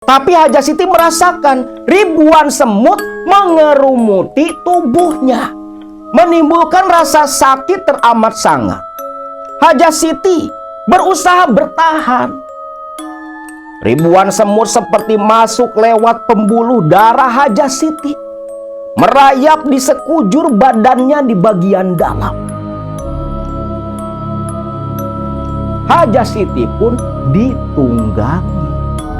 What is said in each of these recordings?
Tapi Haja Siti merasakan ribuan semut mengerumuti tubuhnya, menimbulkan rasa sakit teramat sangat. Haja Siti berusaha bertahan. Ribuan semut seperti masuk lewat pembuluh darah Haja Siti, merayap di sekujur badannya di bagian dalam. Haja Siti pun ditunggangi.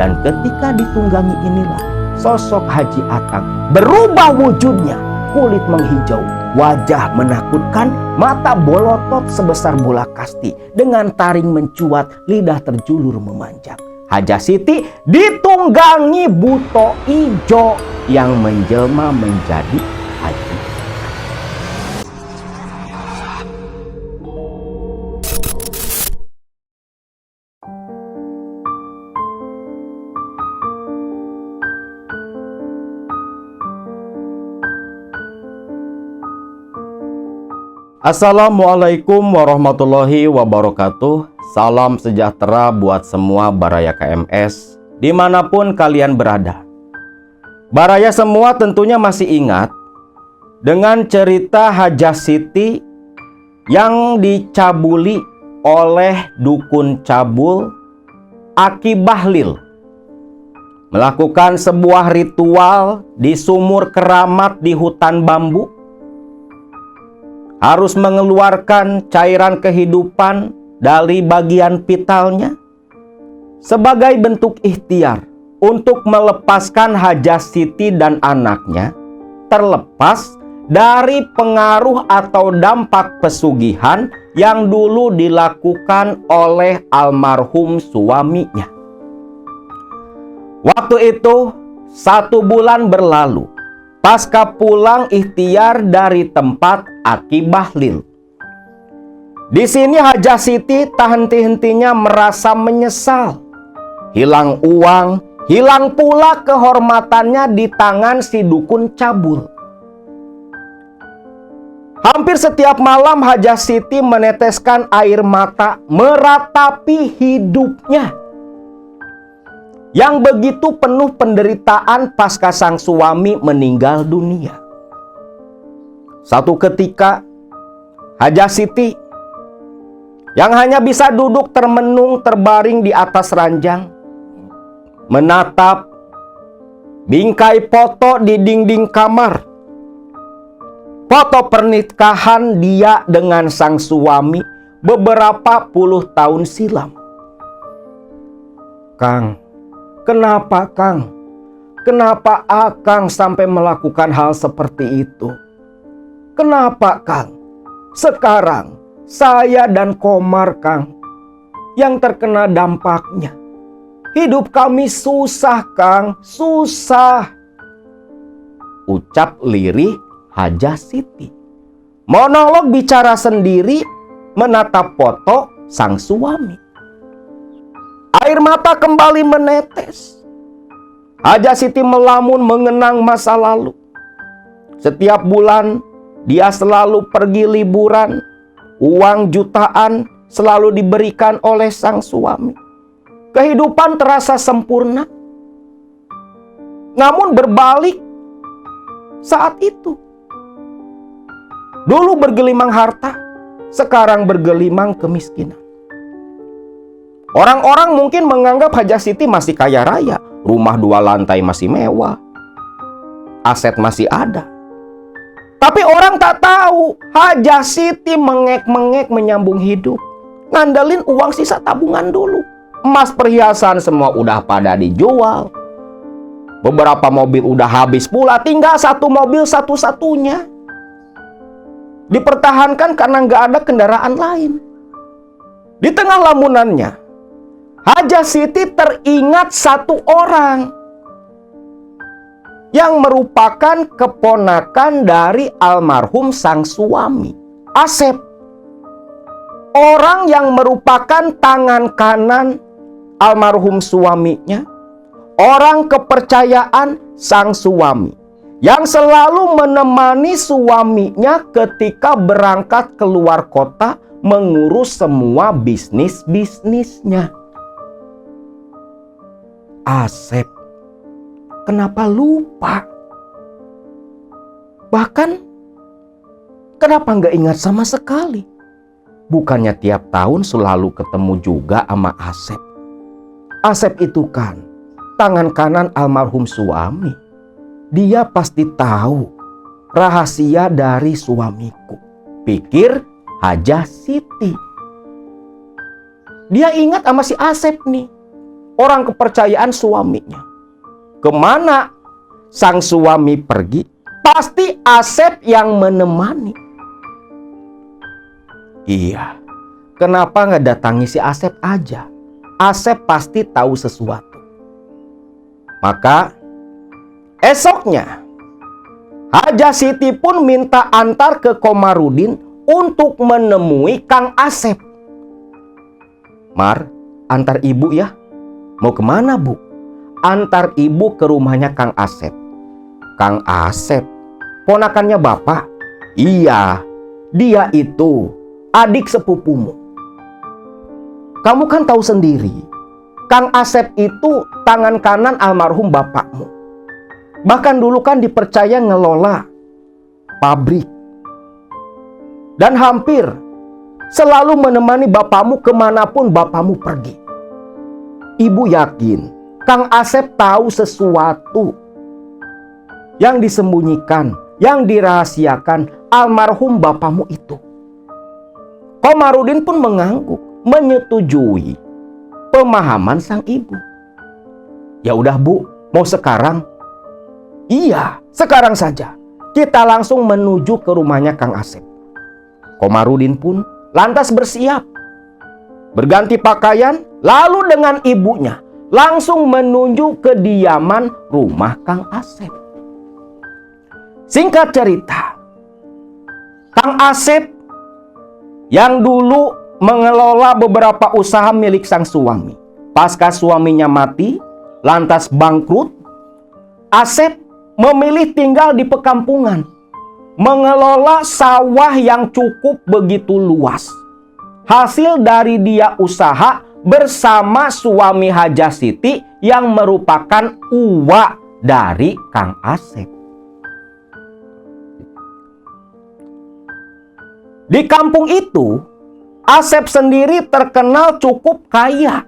Dan ketika ditunggangi inilah sosok Haji Akang berubah wujudnya. Kulit menghijau, wajah menakutkan, mata bolotot sebesar bola kasti, dengan taring mencuat, lidah terjulur memanjang. Haja Siti ditunggangi buto ijo yang menjelma menjadi Haji. Assalamualaikum warahmatullahi wabarakatuh. Salam sejahtera buat semua Baraya KMS dimanapun kalian berada. Baraya semua tentunya masih ingat dengan cerita Haja Siti yang dicabuli oleh dukun cabul Aki Bahlil, melakukan sebuah ritual di sumur keramat di hutan bambu. Harus mengeluarkan cairan kehidupan dari bagian vitalnya sebagai bentuk ikhtiar untuk melepaskan Haja Siti dan anaknya terlepas dari pengaruh atau dampak pesugihan yang dulu dilakukan oleh almarhum suaminya. Waktu itu 1 bulan berlalu pasca pulang ikhtiar dari tempat Aki Bahlil. Di sini Haja Siti tak henti-hentinya merasa menyesal. Hilang uang, hilang pula kehormatannya di tangan si dukun cabul. Hampir setiap malam Haja Siti meneteskan air mata meratapi hidupnya yang begitu penuh penderitaan pasca sang suami meninggal dunia. Satu ketika Haja Siti yang hanya bisa duduk termenung terbaring di atas ranjang, menatap bingkai foto di dinding kamar. Foto pernikahan dia dengan sang suami beberapa puluh tahun silam. Kang, kenapa Kang? Kenapa Akang sampai melakukan hal seperti itu? Kenapa Kang? Sekarang saya dan Komar Kang yang terkena dampaknya. Hidup kami susah Kang, susah. Ucap lirih Haja Siti. Monolog bicara sendiri menatap foto sang suami. Air mata kembali menetes. Haja Siti melamun mengenang masa lalu. Setiap bulan dia selalu pergi liburan. Uang jutaan selalu diberikan oleh sang suami. Kehidupan terasa sempurna. Namun berbalik saat itu. Dulu bergelimang harta, sekarang bergelimang kemiskinan. Orang-orang mungkin menganggap Haja Siti masih kaya raya. Rumah 2 lantai masih mewah. Aset masih ada. Tapi orang tak tahu Haja Siti mengek-mengek menyambung hidup. Ngandelin uang sisa tabungan dulu. Emas perhiasan semua udah pada dijual. Beberapa mobil udah habis pula. Tinggal 1 mobil satu-satunya. Dipertahankan karena nggak ada kendaraan lain. Di tengah lamunannya, Haja Siti teringat 1 orang yang merupakan keponakan dari almarhum sang suami, Asep. Orang yang merupakan tangan kanan almarhum suaminya, orang kepercayaan sang suami, yang selalu menemani suaminya ketika berangkat keluar kota mengurus semua bisnis-bisnisnya. Asep kenapa lupa? Bahkan, kenapa nggak ingat sama sekali? Bukannya tiap tahun selalu ketemu juga sama Asep. Asep itu kan tangan kanan almarhum suami. Dia pasti tahu rahasia dari suamiku, pikir Hajah Siti. Dia ingat sama si Asep nih, orang kepercayaan suaminya. Kemana sang suami pergi, pasti Asep yang menemani. Iya, kenapa nggak datangi si Asep aja? Asep pasti tahu sesuatu. Maka esoknya Hajah Siti pun minta antar ke Komarudin untuk menemui Kang Asep. Mar, antar ibu ya. Mau kemana, Bu? Antar ibu ke rumahnya Kang Asep. Kang Asep, ponakannya Bapak? Iya, dia itu adik sepupumu. Kamu kan tahu sendiri, Kang Asep itu tangan kanan almarhum bapakmu. Bahkan dulu kan dipercaya ngelola pabrik. Dan hampir selalu menemani bapakmu kemanapun bapakmu pergi. Ibu yakin Kang Asep tahu sesuatu yang disembunyikan, yang dirahasiakan almarhum bapakmu itu. Komarudin pun mengangguk, menyetujui pemahaman sang ibu. Ya udah Bu, mau sekarang? Iya, sekarang saja. Kita langsung menuju ke rumahnya Kang Asep. Komarudin pun lantas bersiap, berganti pakaian, lalu dengan ibunya langsung menuju ke kediaman rumah Kang Asep. Singkat cerita, Kang Asep yang dulu mengelola beberapa usaha milik sang suami, pasca suaminya mati, lantas bangkrut, Asep memilih tinggal di pekampungan, mengelola sawah yang cukup begitu luas. Hasil dari dia usaha bersama suami Hajah Siti yang merupakan uwa dari Kang Asep. Di kampung itu, Asep sendiri terkenal cukup kaya.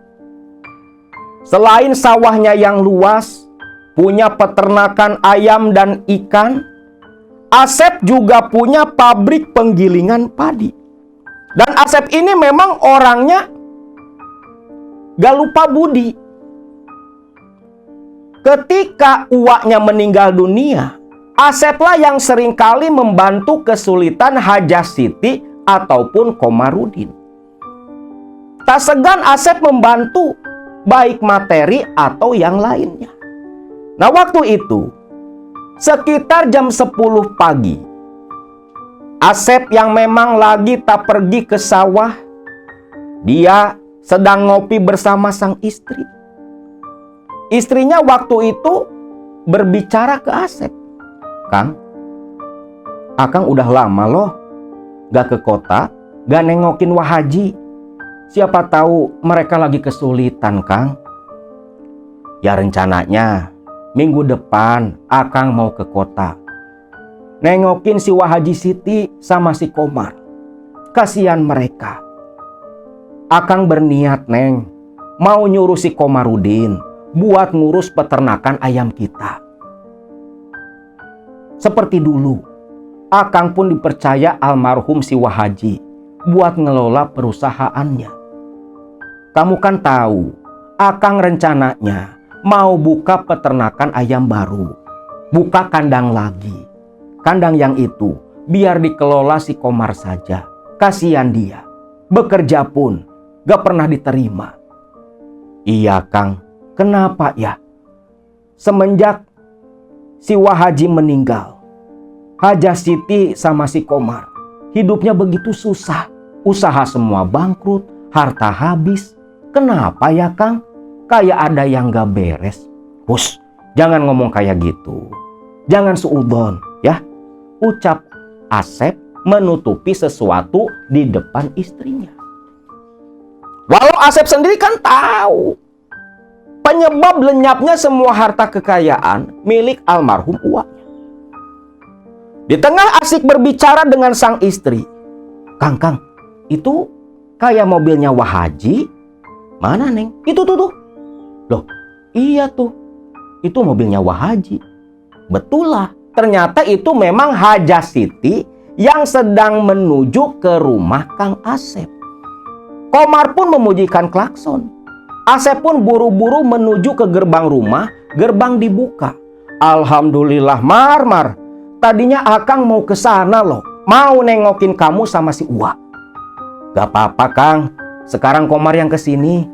Selain sawahnya yang luas, punya peternakan ayam dan ikan, Asep juga punya pabrik penggilingan padi. Dan Asep ini memang orangnya gak lupa budi. Ketika uaknya meninggal dunia, Aseplah yang seringkali membantu kesulitan Hajah Siti ataupun Komarudin. Tak segan Asep membantu, baik materi atau yang lainnya. Nah, waktu itu sekitar jam 10 pagi, Asep yang memang lagi tak pergi ke sawah, dia sedang ngopi bersama sang istri. Istrinya waktu itu berbicara ke Asep, "Kang, Akang udah lama loh gak ke kota, gak nengokin Wahaji. Siapa tahu mereka lagi kesulitan, Kang." "Ya rencananya minggu depan Akang mau ke kota, nengokin si Wahaji Siti sama si Komar. Kasihan mereka. Akang berniat, Neng, mau nyuruh si Komarudin buat ngurus peternakan ayam kita. Seperti dulu, Akang pun dipercaya almarhum si Wahaji buat ngelola perusahaannya. Kamu kan tahu, Akang rencananya mau buka peternakan ayam baru, buka kandang lagi. Kandang yang itu biar dikelola si Komar saja. Kasihan dia, bekerja pun gak pernah diterima." "Iya, Kang. Kenapa ya?" "Semenjak si Wahaji meninggal, Hajah Siti sama si Komar hidupnya begitu susah. Usaha semua bangkrut, harta habis. Kenapa ya, Kang? Kayak ada yang gak beres." "Hus, jangan ngomong kayak gitu. Jangan suudzon ya," ucap Asep menutupi sesuatu di depan istrinya. Walau Asep sendiri kan tahu penyebab lenyapnya semua harta kekayaan milik almarhum uaknya. Di tengah asik berbicara dengan sang istri, Kang, itu kayak mobilnya Wah Haji. Mana, Neng? Itu tuh. Loh, iya tuh. Itu mobilnya Wah Haji. Betul lah. Ternyata itu memang Haja Siti yang sedang menuju ke rumah Kang Asep. Komar pun memujikan klakson. Asep pun buru-buru menuju ke gerbang rumah. Gerbang dibuka. Alhamdulillah, Mar. Tadinya Akang mau ke sana loh. Mau nengokin kamu sama si Uwa. Gak apa-apa, Kang. Sekarang Komar yang kesini.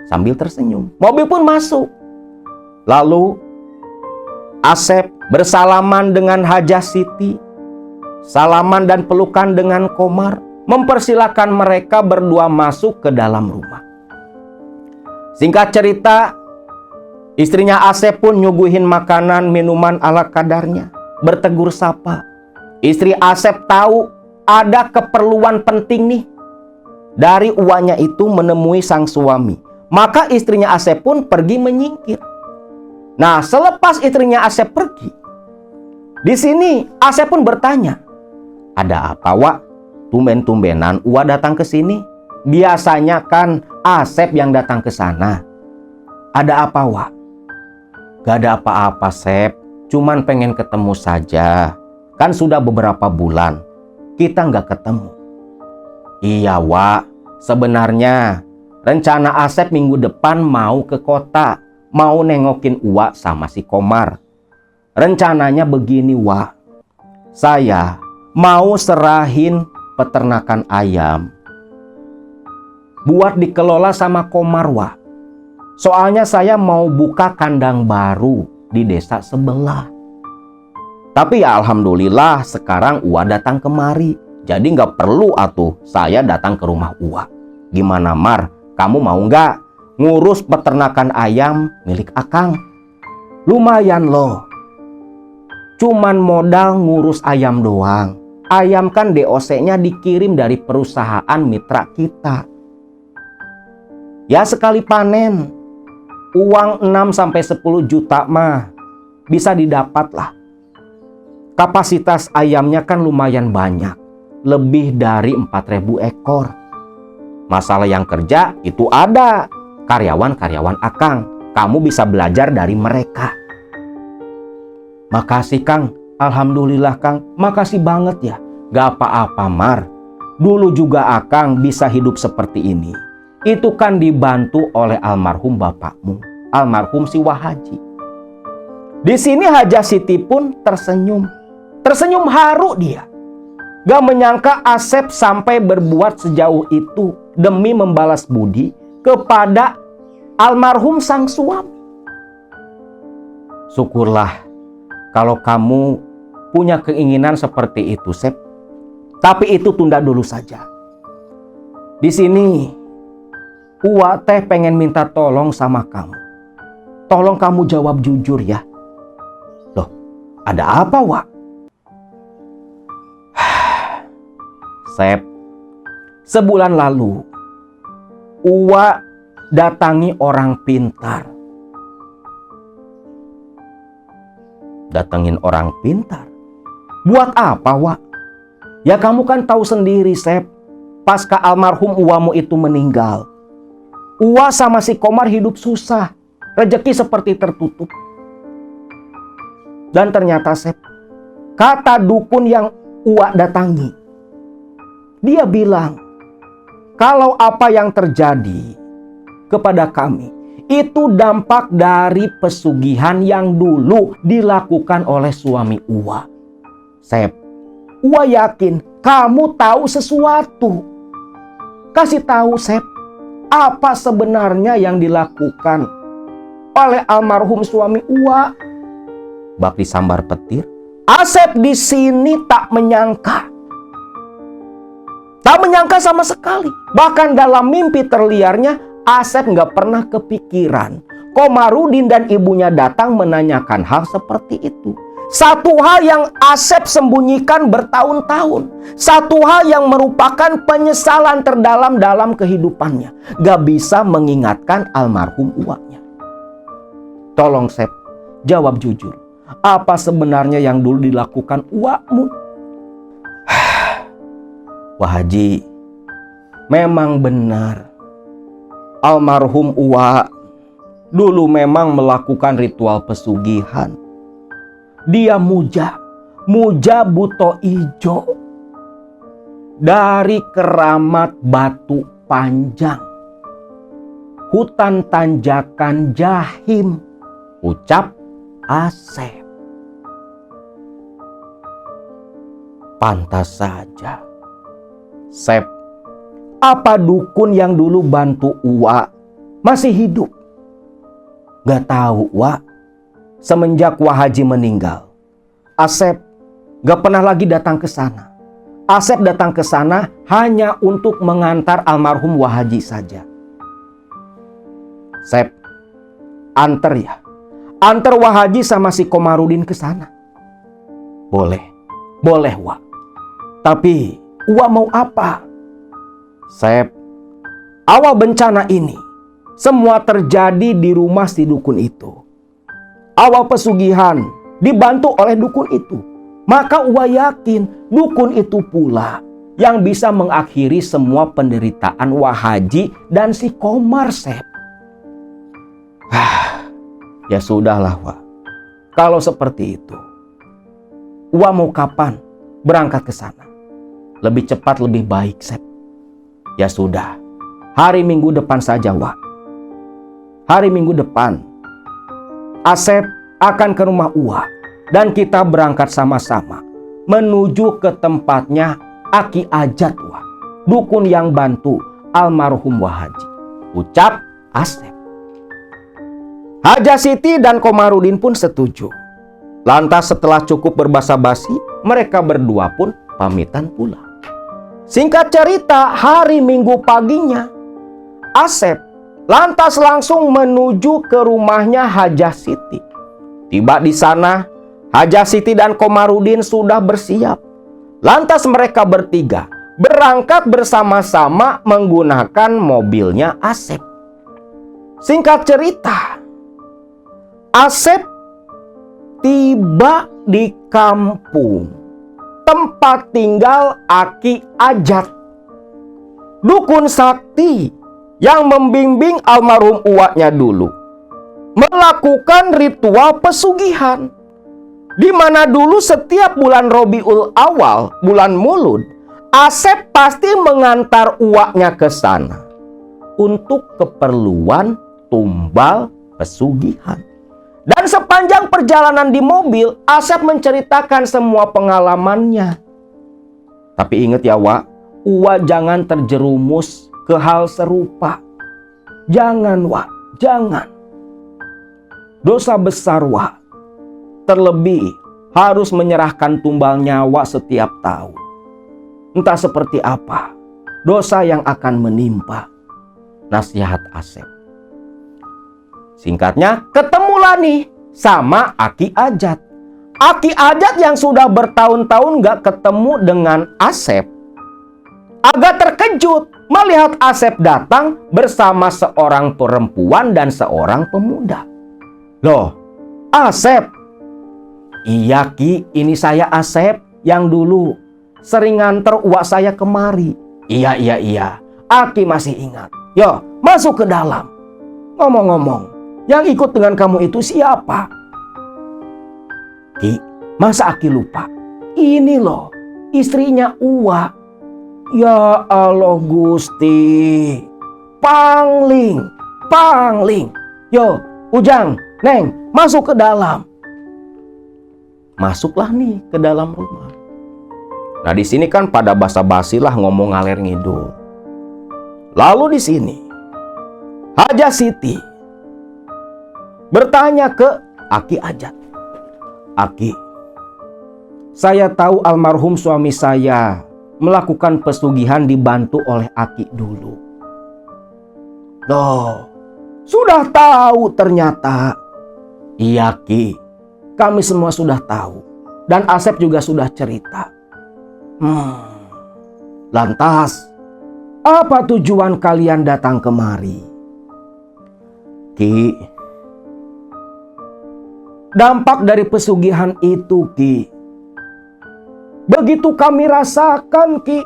Sambil tersenyum. Mobil pun masuk. Lalu Asep bersalaman dengan Haja Siti. Salaman dan pelukan dengan Komar. Mempersilahkan mereka berdua masuk ke dalam rumah. Singkat cerita, istrinya Asep pun nyuguhin makanan minuman ala kadarnya. Bertegur sapa. Istri Asep tahu ada keperluan penting nih dari uaknya itu menemui sang suami. Maka istrinya Asep pun pergi menyingkir. Nah, selepas istrinya Asep pergi, di sini Asep pun bertanya, ada apa, Wak? Tumben-tumbenan Uwa datang ke sini. Biasanya kan Asep yang datang ke sana. Ada apa, Wak? Gak ada apa-apa, Sep. Cuman pengen ketemu saja. Kan sudah beberapa bulan kita nggak ketemu. Iya, Wak. Sebenarnya rencana Asep minggu depan mau ke kota. Mau nengokin Uwa sama si Komar. Rencananya begini, Wak. Saya mau serahin peternakan ayam buat dikelola sama Komar, Wak. Soalnya saya mau buka kandang baru di desa sebelah. Tapi ya alhamdulillah sekarang Uwa datang kemari. Jadi nggak perlu atuh saya datang ke rumah Uwa. Gimana, Mar? Kamu mau nggak ngurus peternakan ayam milik Akang? Lumayan loh. Cuman modal ngurus ayam doang. Ayam kan DOC-nya dikirim dari perusahaan mitra kita. Ya sekali panen uang 6-10 juta mah bisa didapat lah. Kapasitas ayamnya kan lumayan banyak. Lebih dari 4.000 ekor. Masalah yang kerja itu ada. Karyawan-karyawan Akang. Kamu bisa belajar dari mereka. Makasih, Kang. Alhamdulillah, Kang. Makasih banget ya. Gak apa-apa, Mar. Dulu juga Akang bisa hidup seperti ini. Itu kan dibantu oleh almarhum bapakmu, almarhum si Wah Haji. Di sini Haja Siti pun tersenyum. Tersenyum haru dia. Gak menyangka Asep sampai berbuat sejauh itu demi membalas budi kepada almarhum sang suami. Syukurlah kalau kamu punya keinginan seperti itu, Sep. Tapi itu tunda dulu saja. Di sini Uwa teh pengen minta tolong sama kamu. Tolong kamu jawab jujur ya. Loh, ada apa, Wak? Sep, sebulan lalu Uwa datangi orang pintar. Datengin orang pintar? Buat apa, Wak? Ya kamu kan tahu sendiri, Sep. Pasca almarhum Uwamu itu meninggal, Uwa sama si Komar hidup susah. Rezeki seperti tertutup. Dan ternyata, Sep, kata dukun yang Uwa datangi, dia bilang, kalau apa yang terjadi kepada kami itu dampak dari pesugihan yang dulu dilakukan oleh suami Uwa. Sep, Uwa yakin kamu tahu sesuatu. Kasih tahu, Sep, apa sebenarnya yang dilakukan oleh almarhum suami Uwa? Bak disambar petir. Asep di sini tak menyangka. Tak menyangka sama sekali. Bahkan dalam mimpi terliarnya, Asep nggak pernah kepikiran Komarudin dan ibunya datang menanyakan hal seperti itu. Satu hal yang Asep sembunyikan bertahun-tahun. Satu hal yang merupakan penyesalan terdalam dalam kehidupannya. Gak bisa mengingatkan almarhum uaknya. Tolong Sep, jawab jujur. Apa sebenarnya yang dulu dilakukan uakmu? Wah Haji, memang benar. Almarhum Uwa dulu memang melakukan ritual pesugihan. Dia muja buto ijo dari keramat Batu Panjang, hutan tanjakan Jahim, ucap Asep. Pantas saja. Sep, apa dukun yang dulu bantu Uwa masih hidup? Gak tahu Wak. Semenjak Wah Haji meninggal, Asep gak pernah lagi datang ke sana. Asep datang ke sana hanya untuk mengantar almarhum Wah Haji saja. Sep, antar ya. Antar Wah Haji sama si Komarudin ke sana. Boleh Wak. Tapi Wak mau apa? Sep, awal bencana ini semua terjadi di rumah si dukun itu. Awal pesugihan dibantu oleh dukun itu. Maka Uwa yakin dukun itu pula yang bisa mengakhiri semua penderitaan Wah Haji dan si Komar, Sep. Ya sudahlah, Wak. Kalau seperti itu, Uwa mau kapan berangkat ke sana? Lebih cepat lebih baik, Sep. Ya sudah, hari Minggu depan saja, Wak. Hari Minggu depan, Asep akan ke rumah Uwa dan kita berangkat sama-sama menuju ke tempatnya Aki Ajat, Wak. Dukun yang bantu almarhum Wah Haji, ucap Asep. Haja Siti dan Komarudin pun setuju. Lantas setelah cukup berbasa-basi, mereka berdua pun pamitan pula. Singkat cerita, hari Minggu paginya, Asep lantas langsung menuju ke rumahnya Haja Siti. Tiba di sana, Haja Siti dan Komarudin sudah bersiap. Lantas mereka bertiga berangkat bersama-sama menggunakan mobilnya Asep. Singkat cerita, Asep tiba di kampung tempat tinggal Aki Ajat, dukun sakti yang membimbing almarhum uaknya dulu melakukan ritual pesugihan, di mana dulu setiap bulan Robiul Awal, bulan Mulud, Asep pasti mengantar uaknya ke sana untuk keperluan tumbal pesugihan. Dan sepanjang perjalanan di mobil, Asep menceritakan semua pengalamannya. Tapi ingat ya, Wak, Uwa jangan terjerumus ke hal serupa. Jangan, Wak, jangan. Dosa besar, Wak. Terlebih harus menyerahkan tumbal nyawa setiap tahun. Entah seperti apa dosa yang akan menimpa. Nasihat Asep. Singkatnya, ketemulah nih sama Aki Ajat. Aki Ajat yang sudah bertahun-tahun gak ketemu dengan Asep agak terkejut melihat Asep datang bersama seorang perempuan dan seorang pemuda. Loh, Asep? Iya Ki, ini saya Asep yang dulu sering nganter uak saya kemari. Iya. Aki masih ingat. Yo, masuk ke dalam. Ngomong-ngomong, yang ikut dengan kamu itu siapa? Ki, masa Aki lupa? Ini loh, istrinya Uwa. Ya Allah Gusti. Pangling. Yo, Ujang, Neng, masuk ke dalam. Masuklah nih ke dalam rumah. Nah di sini kan pada basa-basi lah ngomong ngaler ngidul. Lalu di sini Haja Siti bertanya ke Aki Ajat. Aki, saya tahu almarhum suami saya melakukan pesugihan dibantu oleh Aki dulu. Loh, sudah tahu ternyata. Iya Ki, kami semua sudah tahu. Dan Asep juga sudah cerita. Lantas, apa tujuan kalian datang kemari? Ki, dampak dari pesugihan itu, Ki. Begitu kami rasakan, Ki,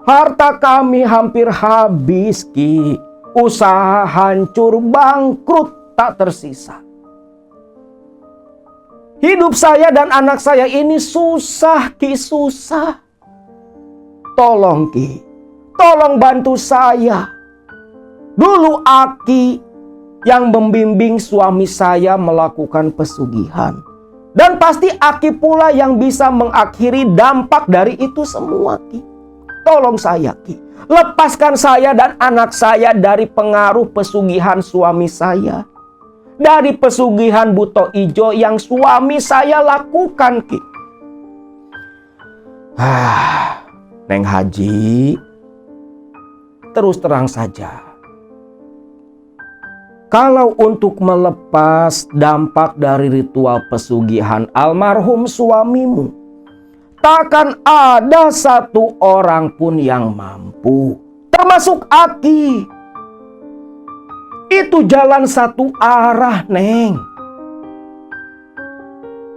harta kami hampir habis, Ki. Usaha hancur, bangkrut, tak tersisa. Hidup saya dan anak saya ini susah, Ki, susah. Tolong, Ki, tolong bantu saya. Dulu Aki yang membimbing suami saya melakukan pesugihan. Dan pasti Aki pula yang bisa mengakhiri dampak dari itu semua, Ki. Tolong saya, Ki. Lepaskan saya dan anak saya dari pengaruh pesugihan suami saya. Dari pesugihan buto ijo yang suami saya lakukan, Ki. Neng Haji, terus terang saja. Kalau untuk melepas dampak dari ritual pesugihan almarhum suamimu, takkan ada satu orang pun yang mampu, termasuk Aki. Itu jalan satu arah, Neng.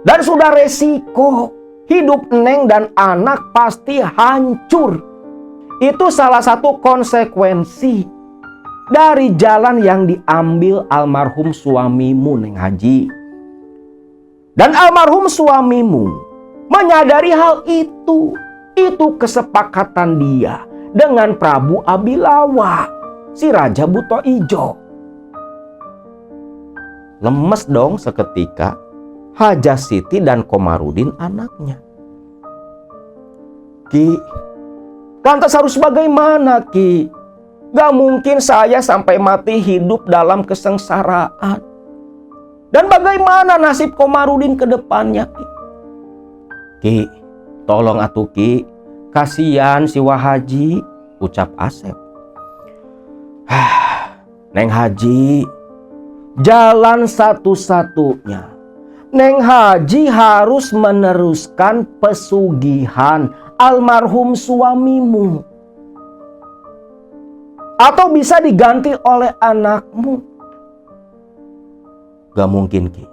Dan sudah resiko, hidup Neng dan anak pasti hancur. Itu salah satu konsekuensi dari jalan yang diambil almarhum suamimu, Neng Haji. Dan almarhum suamimu menyadari hal itu. Itu kesepakatan dia dengan Prabu Abilawa, si Raja Buto Ijo. Lemes dong seketika Hajasiti dan Komarudin anaknya. Ki, lantas harus bagaimana, Ki? Gak mungkin saya sampai mati hidup dalam kesengsaraan. Dan bagaimana nasib Komarudin ke depannya, Ki? Ki, tolong atuh, Ki. Kasihan si Wahaji, ucap Asep. Neng Haji, jalan satu-satunya. Neng Haji harus meneruskan pesugihan almarhum suamimu. Atau bisa diganti oleh anakmu. Gak mungkin, Ki.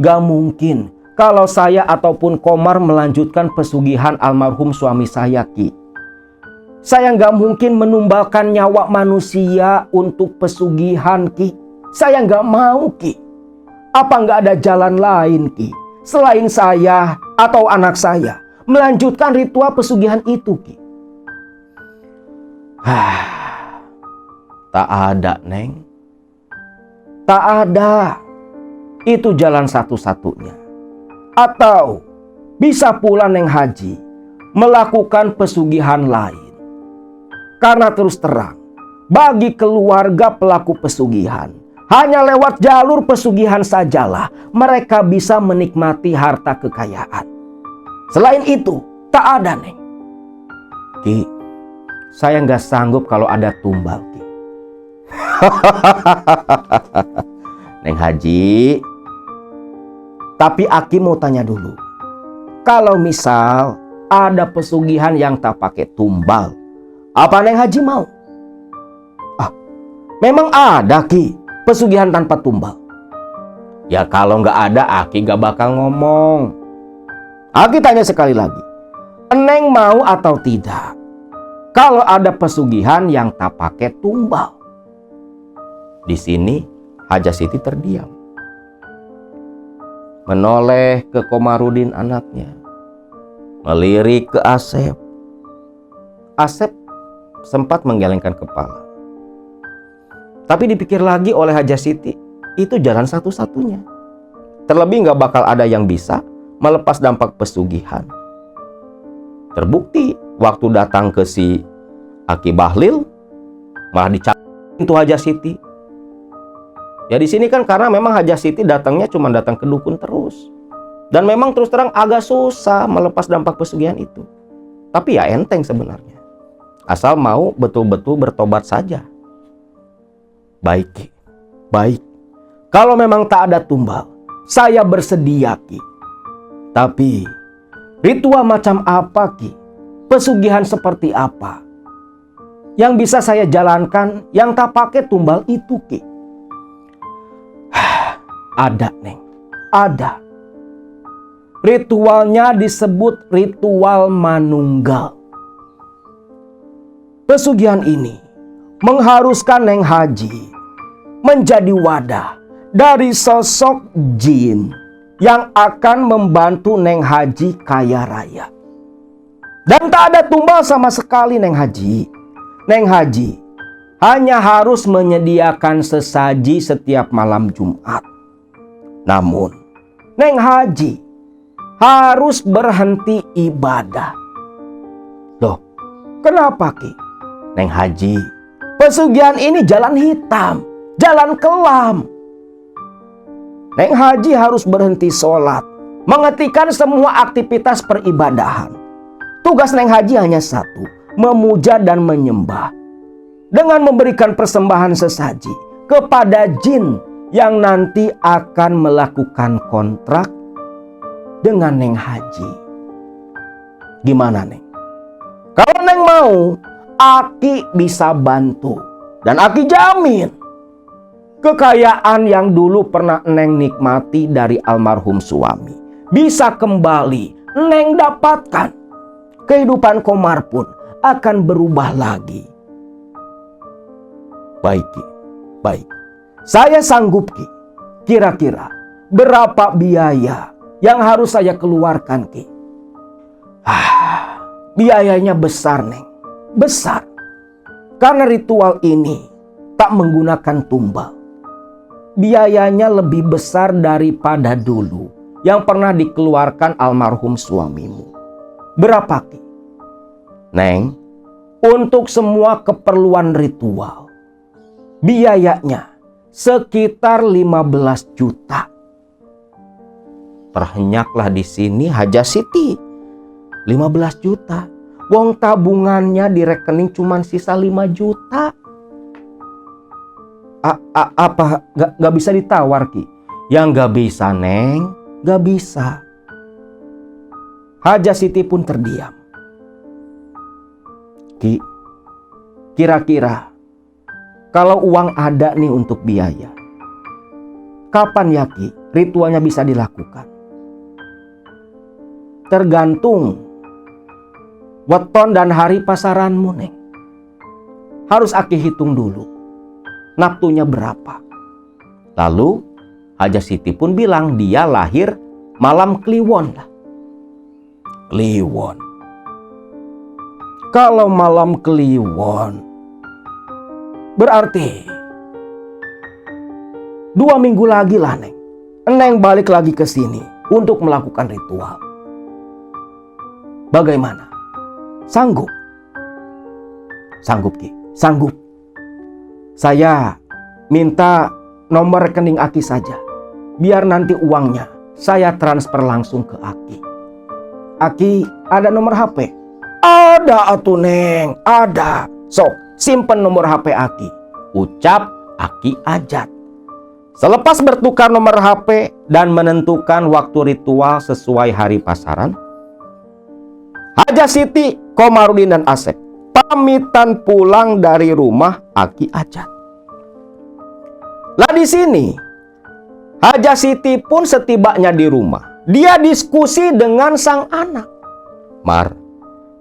Gak mungkin kalau saya ataupun Komar melanjutkan pesugihan almarhum suami saya, Ki. Saya gak mungkin menumbalkan nyawa manusia untuk pesugihan, Ki. Saya gak mau, Ki. Apa gak ada jalan lain, Ki, selain saya atau anak saya melanjutkan ritual pesugihan itu, Ki? Tak ada, Neng. Tak ada. Itu jalan satu-satunya. Atau bisa pula Neng Haji melakukan pesugihan lain. Karena terus terang, bagi keluarga pelaku pesugihan, hanya lewat jalur pesugihan sajalah mereka bisa menikmati harta kekayaan. Selain itu, tak ada, Neng. Ki, saya nggak sanggup kalau ada tumbal, Ki. Neng Haji, tapi Aki mau tanya dulu. Kalau misal ada pesugihan yang tak pakai tumbal, apa Neng Haji mau? Memang ada, Ki, pesugihan tanpa tumbal. Ya kalau nggak ada, Aki nggak bakal ngomong. Aki tanya sekali lagi, Neng mau atau tidak kalau ada pesugihan yang tak pakai tumbal? Di sini Hajasiti terdiam, menoleh ke Komarudin anaknya, melirik ke Asep. Asep sempat menggelengkan kepala. Tapi dipikir lagi oleh Hajasiti, itu jalan satu-satunya. Terlebih gak bakal ada yang bisa melepas dampak pesugihan. Terbukti waktu datang ke si Aki Bahlil, malah dicabut itu Hajasiti. Ya di sini kan karena memang Hajasiti datangnya cuma datang ke dukun terus. Dan memang terus terang agak susah melepas dampak pesugihan itu. Tapi ya enteng sebenarnya. Asal mau betul-betul bertobat saja. Baik, Ki. Baik. Kalau memang tak ada tumbal, saya bersedia, Ki. Tapi ritual macam apa, Ki? Pesugihan seperti apa yang bisa saya jalankan yang tak pakai tumbal itu, Ki? Ada, Neng. ada. Ritualnya disebut ritual manunggal. Pesugihan ini mengharuskan Neng Haji menjadi wadah dari sosok jin yang akan membantu Neng Haji kaya raya. Dan tak ada tumbal sama sekali Neng Haji. Neng Haji hanya harus menyediakan sesaji setiap malam Jumat. Namun, Neng Haji harus berhenti ibadah. Loh, kenapa Ki? Neng Haji, pesugihan ini jalan hitam, jalan kelam. Neng Haji harus berhenti sholat, menghentikan semua aktivitas peribadahan. Tugas Neng Haji hanya satu, memuja dan menyembah. Dengan memberikan persembahan sesaji kepada jin yang nanti akan melakukan kontrak dengan Neng Haji. Gimana Neng? Kalau Neng mau, Aki bisa bantu. Dan Aki jamin kekayaan yang dulu pernah Neng nikmati dari almarhum suami bisa kembali Neng dapatkan. Kehidupan Komar pun akan berubah lagi. Baik Ki, baik. Saya sanggup Ki. Kira-kira berapa biaya yang harus saya keluarkan Ki? Biayanya besar Neng. Besar. Karena ritual ini tak menggunakan tumbal. Biayanya lebih besar daripada dulu yang pernah dikeluarkan almarhum suamimu. Berapa Ki? Neng, untuk semua keperluan ritual, biayanya sekitar 15 juta. Terhenyaklah di sini Haja Siti. 15 juta. Wong tabungannya di rekening cuma sisa 5 juta. Apa gak bisa ditawar Ki? Yang gak bisa Neng, gak bisa. Haja Siti pun terdiam. Ki, kira-kira kalau uang ada nih untuk biaya, kapan ya Ki ritualnya bisa dilakukan? Tergantung weton dan hari pasaranmu Neng. Harus Aki hitung dulu naftunya berapa. Lalu Haja Siti pun bilang dia lahir malam Kliwon lah. Kliwon. Kalau malam Kliwon berarti 2 minggu lagi lah Neng. Neng balik lagi ke sini untuk melakukan ritual. Bagaimana? Sanggup? Sanggup Ki, sanggup. Saya minta nomor rekening Aki saja. Biar nanti uangnya saya transfer langsung ke Aki. Aki ada nomor HP? Ada atuh Neng, ada. Sok, simpen nomor HP Aki. Ucap Aki Ajat. Selepas bertukar nomor HP dan menentukan waktu ritual sesuai hari pasaran, Haja Siti, Komarudin dan Asep pamitan pulang dari rumah Aki Ajat. Lah di sini Haja Siti pun setibanya di rumah, dia diskusi dengan sang anak. Mar,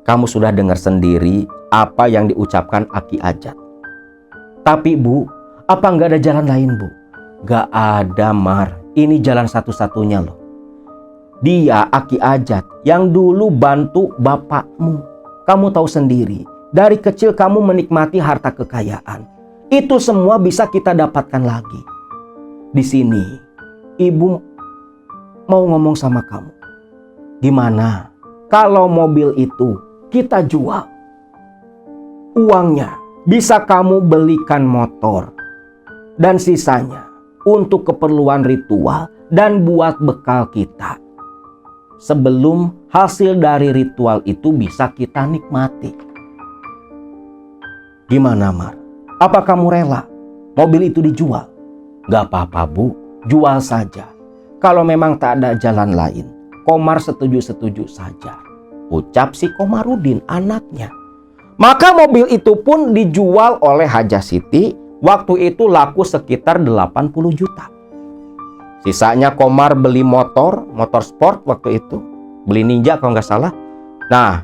kamu sudah dengar sendiri apa yang diucapkan Aki Ajat. Tapi Bu, apa nggak ada jalan lain Bu? Gak ada Mar, ini jalan satu-satunya loh. Dia Aki Ajat yang dulu bantu bapakmu. Kamu tahu sendiri, dari kecil kamu menikmati harta kekayaan. Itu semua bisa kita dapatkan lagi. Di sini, Ibu mau ngomong sama kamu. Gimana kalau mobil itu kita jual? Uangnya bisa kamu belikan motor. Dan sisanya untuk keperluan ritual dan buat bekal kita. Sebelum hasil dari ritual itu bisa kita nikmati. Gimana Mar? Apa kamu rela mobil itu dijual? Gak apa-apa Bu, jual saja. Kalau memang tak ada jalan lain, Komar setuju-setuju saja. Ucap si Komarudin anaknya. Maka mobil itu pun dijual oleh Haja Siti. Waktu itu laku sekitar 80 juta. Sisanya Komar beli motor sport waktu itu. Beli Ninja kalau nggak salah. Nah,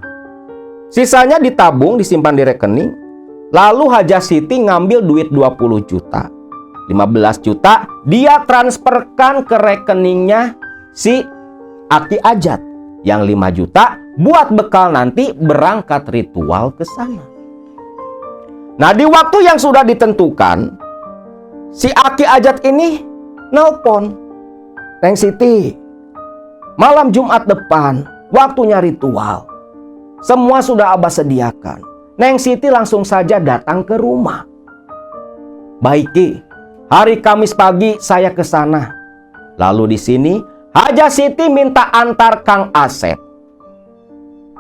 sisanya ditabung, disimpan di rekening. Lalu Haja Siti ngambil duit 20 juta. 15 juta dia transferkan ke rekeningnya si Aki Ajat. Yang 5 juta buat bekal nanti berangkat ritual ke sana. Nah, di waktu yang sudah ditentukan, si Aki Ajat ini nelpon, "Neng Siti, malam Jumat depan waktunya ritual. Semua sudah Abah sediakan. Neng Siti langsung saja datang ke rumah." "Baik Ki, hari Kamis pagi saya ke sana." Lalu di sini Haja Siti minta antar Kang Asep.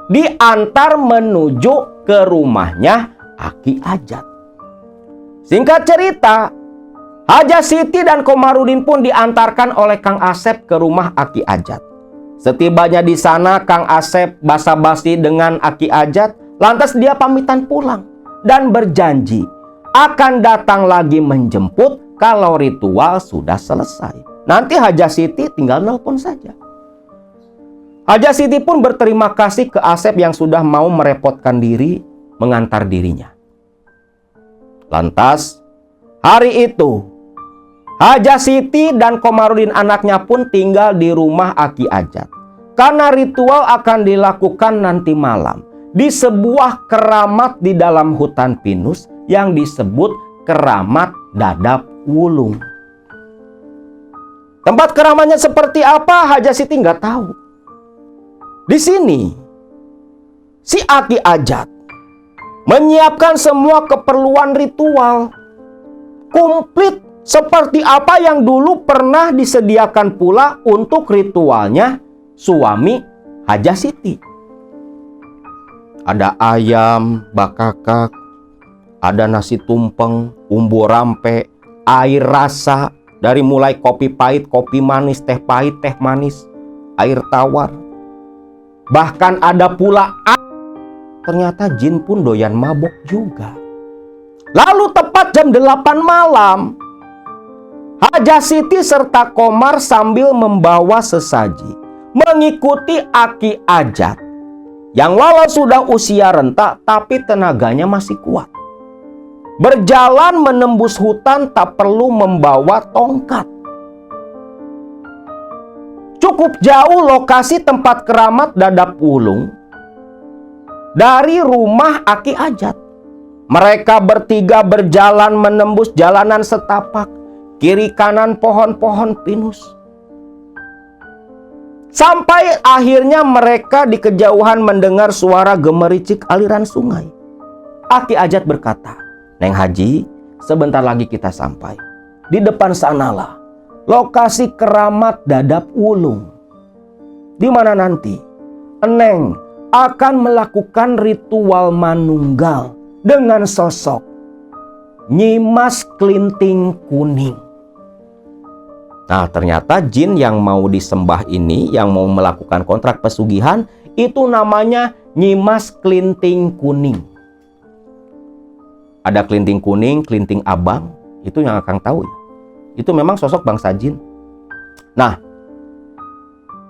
Diantar menuju ke rumahnya Aki Ajat. Singkat cerita, Haja Siti dan Komarudin pun diantarkan oleh Kang Asep ke rumah Aki Ajat. Setibanya di sana, Kang Asep basa-basi dengan Aki Ajat, lantas dia pamitan pulang dan berjanji akan datang lagi menjemput kalau ritual sudah selesai. Nanti Haja Siti tinggal nelpon saja. Haja Siti pun berterima kasih ke Asep yang sudah mau merepotkan diri mengantar dirinya. Lantas hari itu Haja Siti dan Komarudin anaknya pun tinggal di rumah Aki Ajat. Karena ritual akan dilakukan nanti malam di sebuah keramat di dalam hutan pinus yang disebut Keramat Dadap Wulung. Tempat keramatnya seperti apa Haja Siti nggak tahu. Di sini si Aki Ajat menyiapkan semua keperluan ritual komplit seperti apa yang dulu pernah disediakan pula untuk ritualnya suami Haja Siti. Ada ayam bakakak, ada nasi tumpeng, umbu rampe, air rasa, dari mulai kopi pahit, kopi manis, teh pahit, teh manis, air tawar. Bahkan ada pula ternyata jin pun doyan mabok juga. Lalu tepat jam 8 malam, Haja Siti serta Komar sambil membawa sesaji mengikuti Aki Ajat yang walau sudah usia renta tapi tenaganya masih kuat. Berjalan menembus hutan tak perlu membawa tongkat. Cukup jauh lokasi tempat keramat Dadap Wulung dari rumah Aki Ajat. Mereka bertiga berjalan menembus jalanan setapak, kiri kanan pohon-pohon pinus. Sampai akhirnya mereka di kejauhan mendengar suara gemericik aliran sungai. Aki Ajat berkata, "Neng Haji, sebentar lagi kita sampai. Di depan sanalah lokasi keramat Dadap Wulung. Di mana nanti Eneng akan melakukan ritual manunggal dengan sosok Nyimas Klinting Kuning." Nah, ternyata jin yang mau disembah ini, yang mau melakukan kontrak pesugihan, itu namanya Nyimas Klinting Kuning. Ada Klinting Kuning, Klinting Abang, itu yang akan tahu ya. Itu memang sosok bangsa jin. Nah,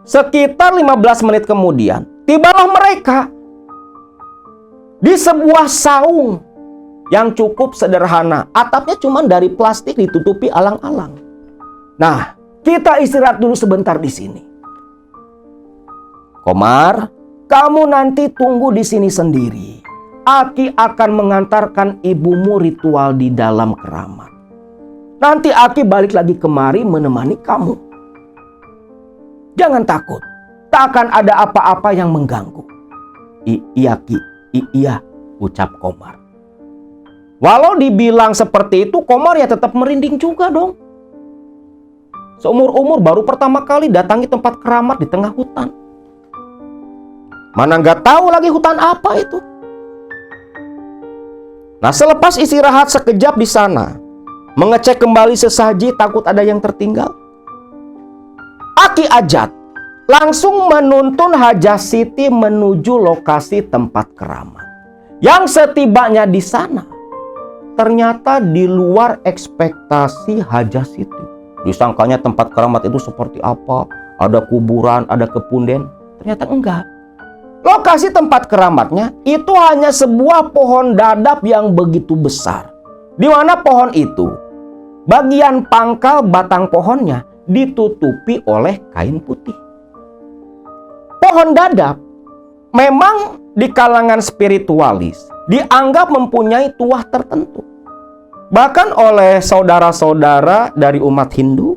sekitar 15 menit kemudian, tibalah mereka di sebuah saung yang cukup sederhana. Atapnya cuma dari plastik ditutupi alang-alang. Nah, kita istirahat dulu sebentar di sini. Komar, kamu nanti tunggu di sini sendiri. Aki akan mengantarkan ibumu ritual di dalam keramat. Nanti Aki balik lagi kemari menemani kamu. Jangan takut, tak akan ada apa-apa yang mengganggu. Iya Ki, iya, ucap Komar. Walau dibilang seperti itu, Komar ya tetap merinding juga dong. Seumur-umur baru pertama kali datangi tempat keramat di tengah hutan. Mana nggak tahu lagi hutan apa itu. Nah, selepas istirahat sekejap di sana, mengecek kembali sesaji takut ada yang tertinggal, Aki Ajat langsung menuntun Haja Siti menuju lokasi tempat keramat. Yang setibanya di sana, ternyata di luar ekspektasi Haja Siti. Disangkanya tempat keramat itu seperti apa? Ada kuburan, ada kepunden. Ternyata enggak. Lokasi tempat keramatnya itu hanya sebuah pohon dadap yang begitu besar. Di mana pohon itu, bagian pangkal batang pohonnya ditutupi oleh kain putih. Pohon dadap memang di kalangan spiritualis dianggap mempunyai tuah tertentu. Bahkan oleh saudara-saudara dari umat Hindu,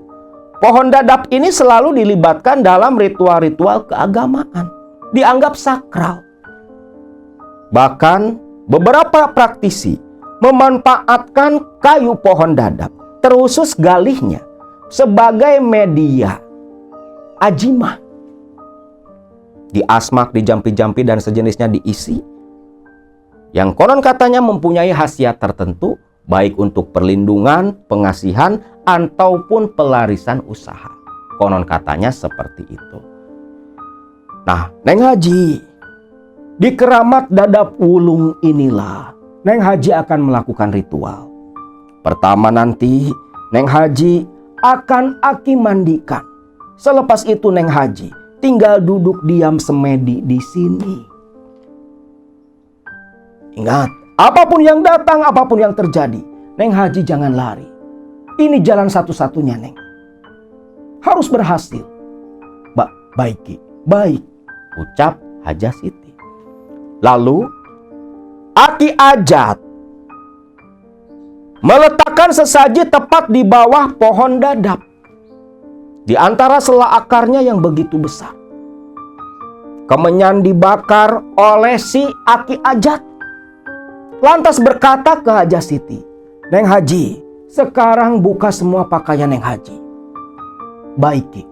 pohon dadap ini selalu dilibatkan dalam ritual-ritual keagamaan. Dianggap sakral. Bahkan beberapa praktisi memanfaatkan kayu pohon dadap, terusus galihnya, sebagai media ajimah. Diasmak, dijampi-jampi, dan sejenisnya diisi. Yang konon katanya mempunyai khasiat tertentu, baik untuk perlindungan, pengasihan, ataupun pelarisan usaha. Konon katanya seperti itu. Nah, Neng Haji, di keramat dadap wulung inilah Neng Haji akan melakukan ritual. Pertama nanti Neng Haji akan Aki mandikan. Selepas itu Neng Haji tinggal duduk diam semedi di sini. Ingat, apapun yang datang, apapun yang terjadi, Neng Haji jangan lari. Ini jalan satu-satunya, Neng. Harus berhasil. Baik, baik, ucap Haja Siti. Lalu Aki Ajat meletakkan sesaji tepat di bawah pohon dadap, di antara sela akarnya yang begitu besar. Kemenyan dibakar oleh si Aki Ajat. Lantas berkata ke Haja Siti, Neng Haji, sekarang buka semua pakaian Neng Haji. Baik, Ki.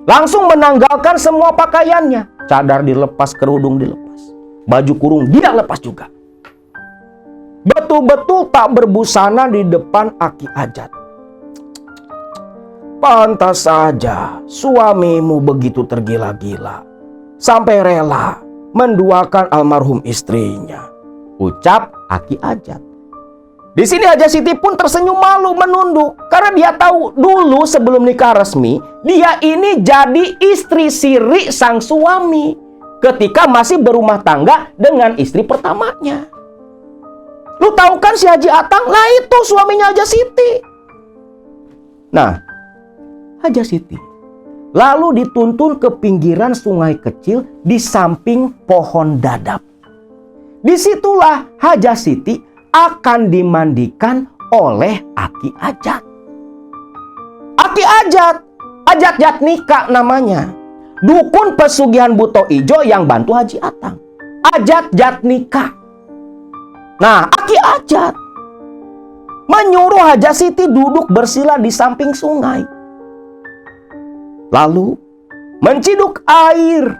Langsung menanggalkan semua pakaiannya. Cadar dilepas, kerudung dilepas, baju kurung dia lepas juga. Betul-betul tak berbusana di depan Aki Ajat. Pantas saja suamimu begitu tergila-gila, sampai rela menduakan almarhum istrinya, ucap Aki Ajat. Di sini Haja Siti pun tersenyum malu menunduk, karena dia tahu dulu sebelum nikah resmi, dia ini jadi istri siri sang suami ketika masih berumah tangga dengan istri pertamanya. Lu tahu kan si Haji Atang? Lah itu suaminya Haja Siti. Nah, Haja Siti lalu dituntun ke pinggiran sungai kecil di samping pohon dadap. Disitulah Haja Siti akan dimandikan oleh Aki Ajat. Aki Ajat, Ajat Jatnika namanya. Dukun pesugihan Buto Ijo yang bantu Haji Atang. Ajat Jatnika. Nah, Aki Ajat menyuruh Haja Siti duduk bersila di samping sungai. Lalu menciduk air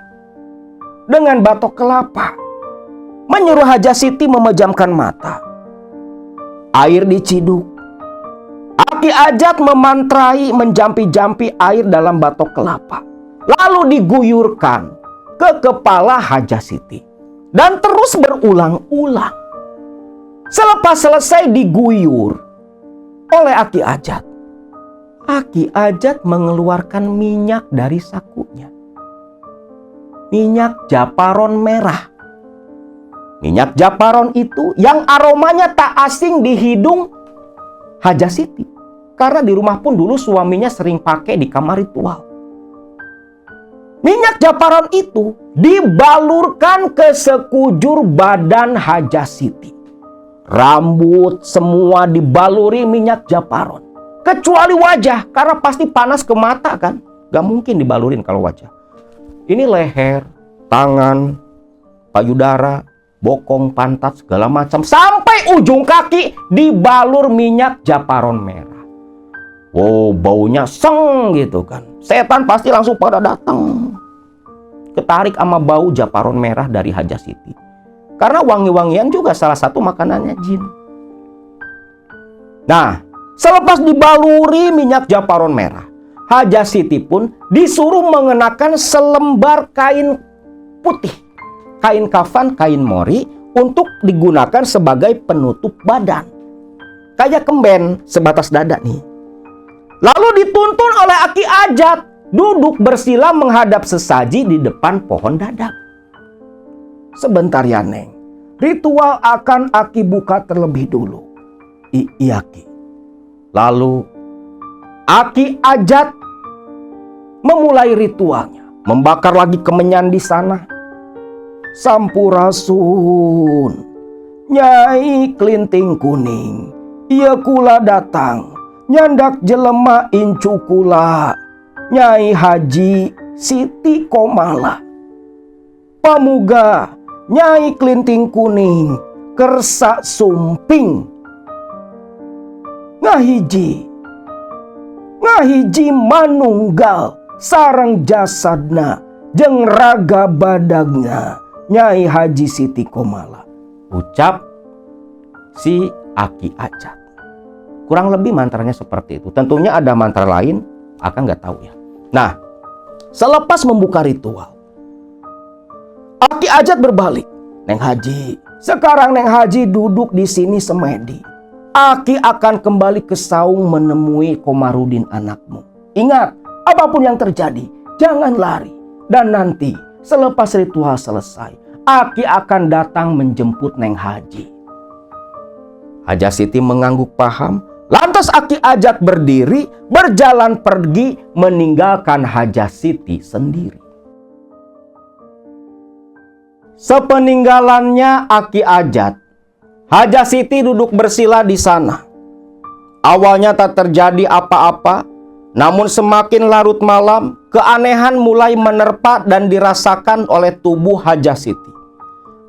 dengan batok kelapa. Menyuruh Haja Siti memejamkan mata. Air diciduk. Aki Ajat memantrai, menjampi-jampi air dalam batok kelapa. Lalu diguyurkan ke kepala Haja Siti. Dan terus berulang-ulang. Selepas selesai diguyur oleh Aki Ajat, Aki Ajat mengeluarkan minyak dari sakunya. Minyak japaron merah. Minyak japaron itu yang aromanya tak asing di hidung Haja Siti. Karena di rumah pun dulu suaminya sering pakai di kamar ritual. Minyak japaron itu dibalurkan ke sekujur badan Haja Siti. Rambut semua dibaluri minyak japaron. Kecuali wajah, karena pasti panas ke mata kan. Gak mungkin dibalurin kalau wajah. Ini leher, tangan, payudara, bokong, pantat, segala macam. Sampai ujung kaki dibalur minyak japaron merah. Wow, baunya seng gitu kan. Setan pasti langsung pada datang. Ketarik sama bau japaron merah dari Haja Siti. Karena wangi-wangian juga salah satu makanannya jin. Nah, selepas dibaluri minyak japaron merah, Haja Siti pun disuruh mengenakan selembar kain putih. Kain kafan, kain mori untuk digunakan sebagai penutup badan. Kayak kemben sebatas dada nih. Lalu Lalu dituntun oleh Aki Ajat duduk bersila menghadap sesaji di depan pohon dadap. Sebentar ya Neng, ritual akan Aki buka terlebih dulu. Iya Ki. Lalu Aki Ajat memulai ritualnya, membakar lagi kemenyan di sana. Sampurasun, Nyai Klinting Kuning, iya kula datang, nyandak jelema incu kula, Nyai Haji Siti Komala. Pamuga Nyai Klinting Kuning kersa sumping ngahiji manunggal sareng jasadna jeung raga badagna Nyai Haji Siti Komala, ucap si Aki Ajat. Kurang lebih mantranya seperti itu. Tentunya ada mantra lain, Akang nggak tahu ya. Nah, selepas membuka ritual, Aki Ajat berbalik. Neng Haji, sekarang Neng Haji duduk di sini semedi. Aki akan kembali ke saung menemui Komarudin anakmu. Ingat, apapun yang terjadi, jangan lari. Dan nanti, selepas ritual selesai, Aki akan datang menjemput Neng Haji. Haja Siti mengangguk paham. Lantas Aki Ajat berdiri, berjalan pergi, meninggalkan Haja Siti sendiri. Sepeninggalannya Aki Ajat, Haja Siti duduk bersila di sana. Awalnya tak terjadi apa-apa, namun semakin larut malam, keanehan mulai menerpa dan dirasakan oleh tubuh Haja Siti.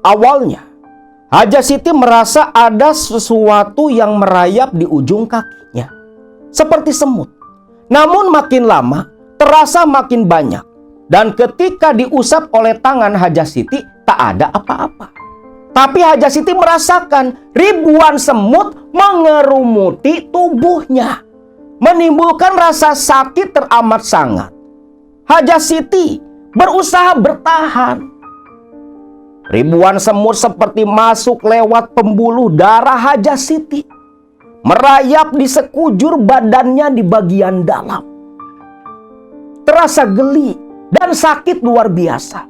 Awalnya, Haja Siti merasa ada sesuatu yang merayap di ujung kakinya, seperti semut. Namun makin lama, terasa makin banyak. Dan ketika diusap oleh tangan Haja Siti, tak ada apa-apa. Tapi Haja Siti merasakan ribuan semut mengerumuti tubuhnya, menimbulkan rasa sakit teramat sangat. Haja Siti berusaha bertahan. Ribuan semut seperti masuk lewat pembuluh darah Haja Siti, merayap di sekujur badannya di bagian dalam. Terasa geli dan sakit luar biasa.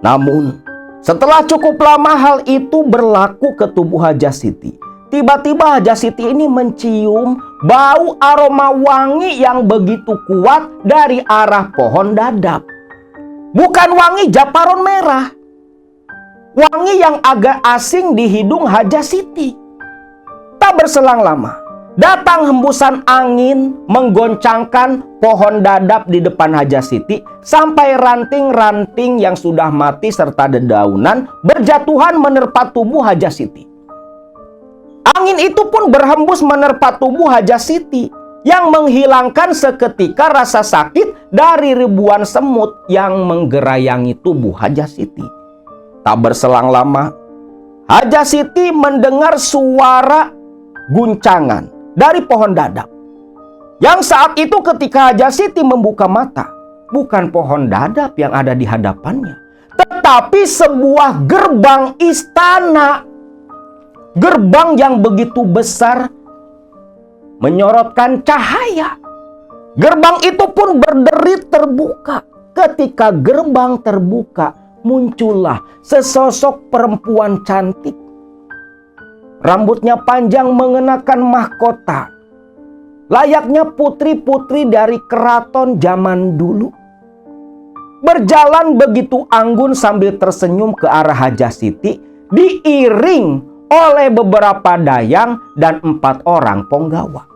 Namun, setelah cukup lama hal itu berlaku ke tubuh Haja Siti, tiba-tiba Haja Siti ini mencium bau aroma wangi yang begitu kuat dari arah pohon dadap. Bukan wangi japaron merah, wangi yang agak asing di hidung Haja Siti. Tak berselang lama, datang hembusan angin menggoncangkan pohon dadap di depan Haja Siti sampai ranting-ranting yang sudah mati serta dedaunan berjatuhan menerpa tubuh Haja Siti. Angin itu pun berhembus menerpa tubuh Haja Siti yang menghilangkan seketika rasa sakit dari ribuan semut yang menggerayangi tubuh Haja Siti. Tak berselang lama, Haja Siti mendengar suara guncangan dari pohon dadap. Yang saat itu ketika Haja Siti membuka mata, bukan pohon dadap yang ada di hadapannya, tetapi sebuah gerbang istana. Gerbang yang begitu besar menyorotkan cahaya. Gerbang itu pun berderi terbuka. Ketika gerbang terbuka, muncullah sesosok perempuan cantik. Rambutnya panjang mengenakan mahkota, layaknya putri-putri dari keraton zaman dulu. Berjalan begitu anggun sambil tersenyum ke arah Haja Siti, diiring oleh beberapa dayang dan 4 orang penggawa.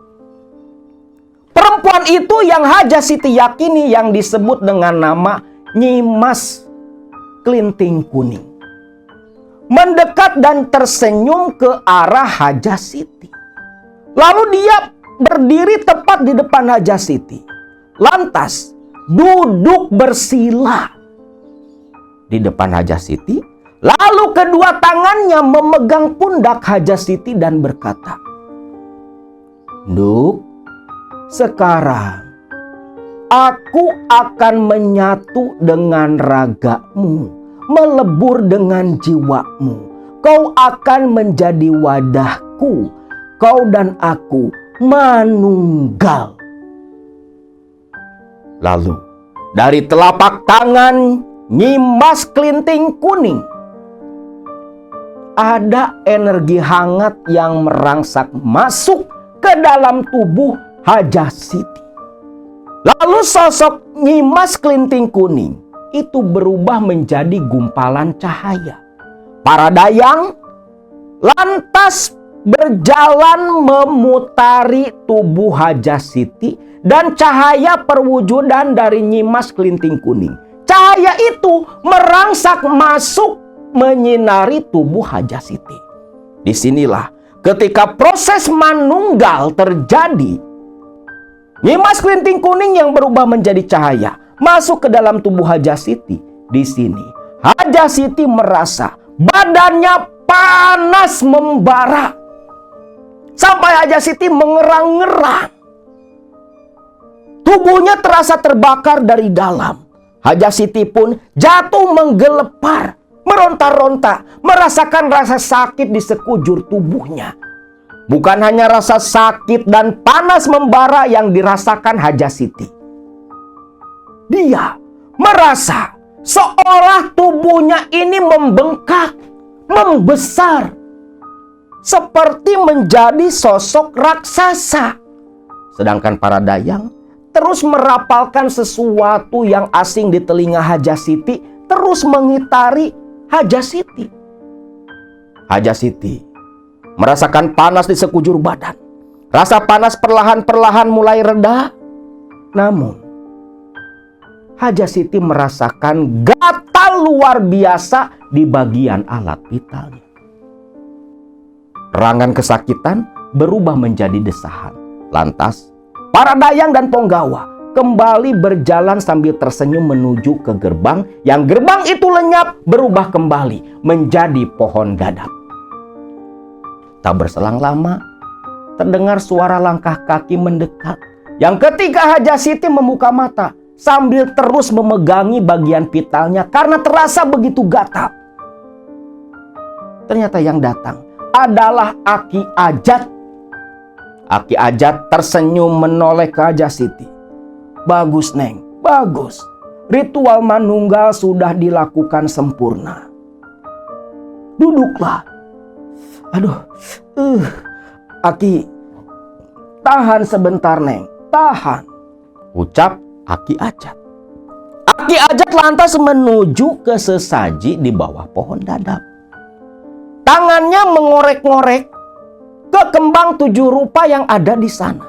Perempuan itu yang Haja Siti yakini yang disebut dengan nama Nyimas Klinting Kuning. Mendekat dan tersenyum ke arah Haja Siti. Lalu dia berdiri tepat di depan Haja Siti. Lantas duduk bersila di depan Haja Siti. Lalu kedua tangannya memegang pundak Haja Siti dan berkata, "Nduk, sekarang aku akan menyatu dengan ragamu, melebur dengan jiwamu. Kau akan menjadi wadahku. Kau dan aku manunggal." Lalu dari telapak tangan Nyimas Klinting Kuning ada energi hangat yang merangsek masuk ke dalam tubuh Hajah Siti. Lalu sosok Nyimas Klinting Kuning itu berubah menjadi gumpalan cahaya. Para dayang lantas berjalan memutari tubuh Hajah Siti dan cahaya perwujudan dari Nyimas Klinting Kuning. Cahaya itu merangsek masuk menyinari tubuh Hajah Siti. Disinilah ketika proses manunggal terjadi, Nyimas Klinting Kuning yang berubah menjadi cahaya masuk ke dalam tubuh Hajah Siti. Di sini Hajah Siti merasa badannya panas membara sampai Hajah Siti mengerang-ngerang. Tubuhnya terasa terbakar dari dalam. Hajah Siti pun jatuh menggelepar, meronta-ronta, merasakan rasa sakit di sekujur tubuhnya. Bukan hanya rasa sakit dan panas membara yang dirasakan Hajah Siti. Dia merasa seolah tubuhnya ini membengkak, membesar, seperti menjadi sosok raksasa. Sedangkan para dayang terus merapalkan sesuatu yang asing di telinga Hajah Siti, terus mengitari Hajah Siti. Hajah Siti merasakan panas di sekujur badan. Rasa panas perlahan-perlahan mulai reda. Namun Hajah Siti merasakan gatal luar biasa di bagian alat vitalnya. Serangan kesakitan berubah menjadi desahan. Lantas para dayang dan ponggawa kembali berjalan sambil tersenyum menuju ke gerbang. Yang gerbang itu lenyap berubah kembali menjadi pohon dadap. Tak berselang lama, terdengar suara langkah kaki mendekat. Yang ketika Hajah Siti membuka mata sambil terus memegangi bagian vitalnya karena terasa begitu gatal. Ternyata yang datang adalah Aki Ajat. Aki Ajat tersenyum menoleh ke Hajah Siti. Bagus, Neng, bagus. Ritual manunggal sudah dilakukan sempurna. Duduklah. Aduh, Aki, tahan sebentar, Neng, tahan, ucap Aki Ajat. Aki Ajat lantas menuju ke sesaji di bawah pohon dadap. Tangannya mengorek-ngorek ke kembang 7 rupa yang ada di sana.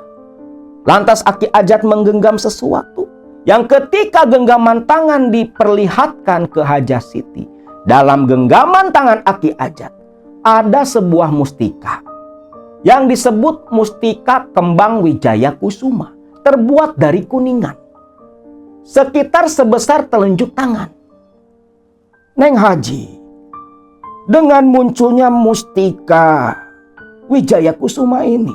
Lantas Aki Ajat menggenggam sesuatu yang ketika genggaman tangan diperlihatkan ke Hajah Siti. Dalam genggaman tangan Aki Ajat ada sebuah mustika yang disebut mustika kembang Wijaya Kusuma, terbuat dari kuningan, sekitar sebesar telunjuk tangan. Neng Haji, dengan munculnya mustika Wijaya Kusuma ini,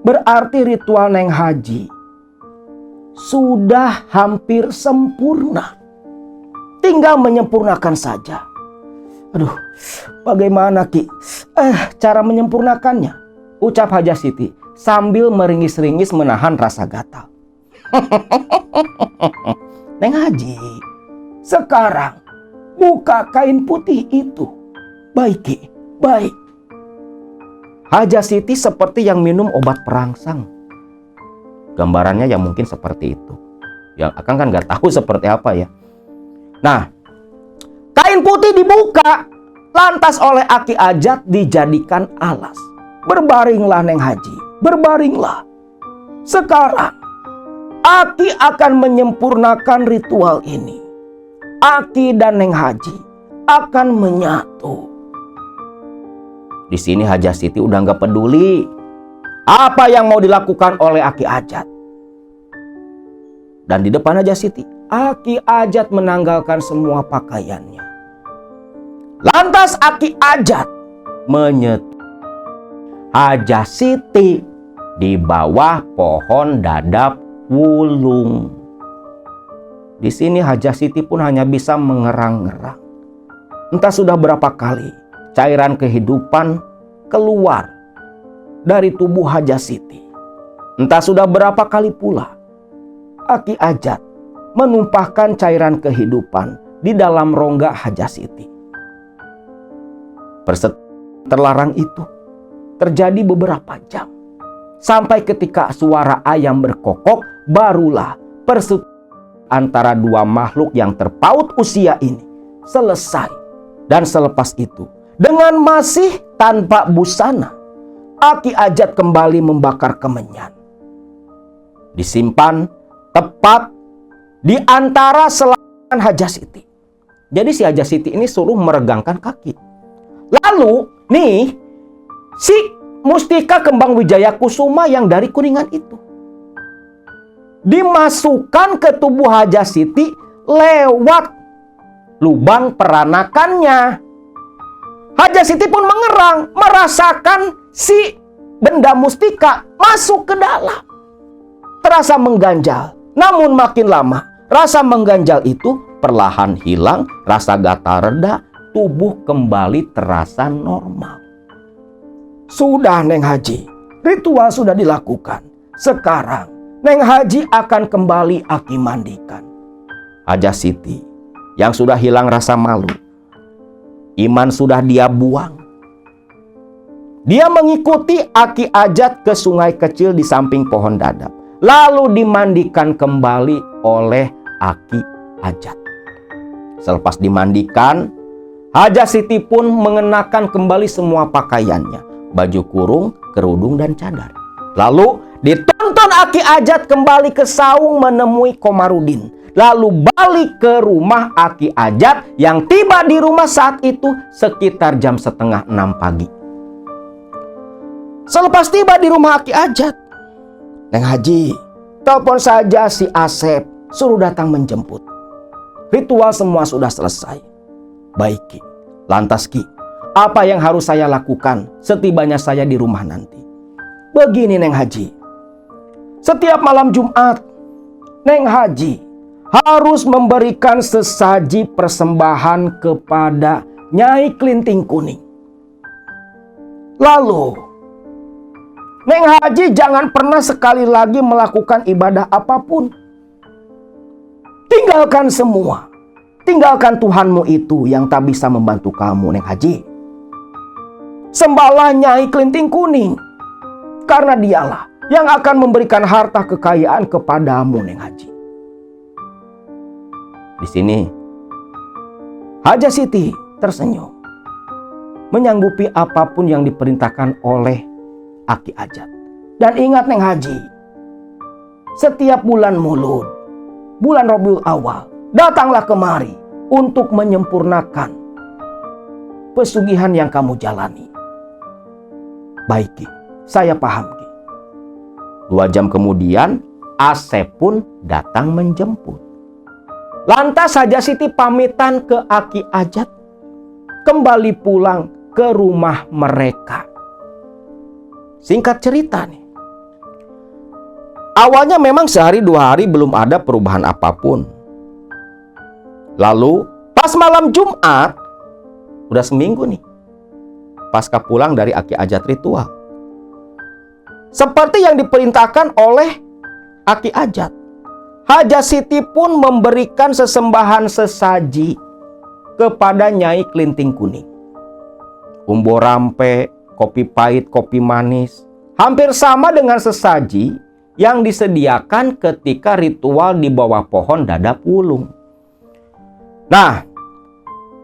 berarti ritual Neng Haji sudah hampir sempurna. Tinggal menyempurnakan saja. Aduh, bagaimana Ki? Cara menyempurnakannya? Ucap Hajah Siti sambil meringis-ringis menahan rasa gatal. Neng Haji, sekarang buka kain putih itu. Baik Ki, baik. Hajah Siti seperti yang minum obat perangsang. Gambarannya yang mungkin seperti itu. Yang Akang kan nggak tahu seperti apa ya. Nah, kain putih dibuka, lantas oleh Aki Ajat dijadikan alas. Berbaringlah Neng Haji, berbaringlah. Sekarang Aki akan menyempurnakan ritual ini. Aki dan Neng Haji akan menyatu. Di sini Hajah Siti udah nggak peduli apa yang mau dilakukan oleh Aki Ajat. Dan di depan Hajah Siti, Aki Ajat menanggalkan semua pakaiannya. Lantas Aki Ajat menyetup Hajah Siti di bawah pohon dadap wulung. Di sini Hajah Siti pun hanya bisa mengerang-ngerang. Entah sudah berapa kali cairan kehidupan keluar dari tubuh Hajah Siti. Entah sudah berapa kali pula Aki Ajat menumpahkan cairan kehidupan di dalam rongga Hajah Siti. Terlarang itu terjadi beberapa jam. Sampai ketika suara ayam berkokok, barulah persetubuhan antara dua makhluk yang terpaut usia ini selesai. Dan selepas itu, dengan masih tanpa busana, Aki Ajat kembali membakar kemenyan. Disimpan tepat di antara selangkangan Hajah Siti. Jadi si Hajah Siti ini suruh meregangkan kaki. Lalu nih, si Mustika Kembang Wijaya Kusuma yang dari Kuningan itu dimasukkan ke tubuh Hajah Siti lewat lubang peranakannya. Hajah Siti pun mengerang, merasakan si benda mustika masuk ke dalam. Terasa mengganjal, namun makin lama rasa mengganjal itu perlahan hilang, rasa gatal reda, tubuh kembali terasa normal. Sudah Neng Haji, ritual sudah dilakukan. Sekarang Neng Haji akan kembali Aki mandikan. Hajah Siti yang sudah hilang rasa malu, iman sudah dia buang. Dia mengikuti Aki Ajat ke sungai kecil di samping pohon dadap. Lalu dimandikan kembali oleh Aki Ajat. Selepas dimandikan, Hajah Siti pun mengenakan kembali semua pakaiannya, baju kurung, kerudung, dan cadar. Lalu ditonton Aki Ajat kembali ke saung menemui Komarudin. Lalu balik ke rumah Aki Ajat yang tiba di rumah saat itu sekitar jam 5:30 pagi. Selepas tiba di rumah Aki Ajat, Neng Haji, telepon saja si Asep, suruh datang menjemput. Ritual semua sudah selesai. Baik Ki, lantas Ki, apa yang harus saya lakukan setibanya saya di rumah nanti? Begini Neng Haji, setiap malam Jumat, Neng Haji harus memberikan sesaji persembahan kepada Nyai Klinting Kuning. Lalu, Neng Haji jangan pernah sekali lagi melakukan ibadah apapun. Tinggalkan semua. Tinggalkan Tuhanmu itu yang tak bisa membantu kamu, Neng Haji. Sembahlah Nyai Klinting Kuning, karena dialah yang akan memberikan harta kekayaan kepadamu, Neng Haji. Di sini, Hajah Siti tersenyum, menyanggupi apapun yang diperintahkan oleh Aki Ajat. Dan ingat Neng Haji, setiap bulan Mulud, bulan Rabiul Awal, datanglah kemari untuk menyempurnakan pesugihan yang kamu jalani. Baik Ki, saya paham Ki. 2 jam kemudian, Asep pun datang menjemput. Lantas Hajah Siti pamitan ke Aki Ajat, kembali pulang ke rumah mereka. Singkat cerita nih, awalnya memang sehari 2 hari belum ada perubahan apapun. Lalu pas malam Jumat, udah seminggu nih, pasca pulang dari Aki Ajat ritual, seperti yang diperintahkan oleh Aki Ajat, Hajah Siti pun memberikan sesembahan sesaji kepada Nyai Klinting Kuning. Umbo rampe, kopi pahit, kopi manis, hampir sama dengan sesaji yang disediakan ketika ritual di bawah pohon dadap wulung. Nah,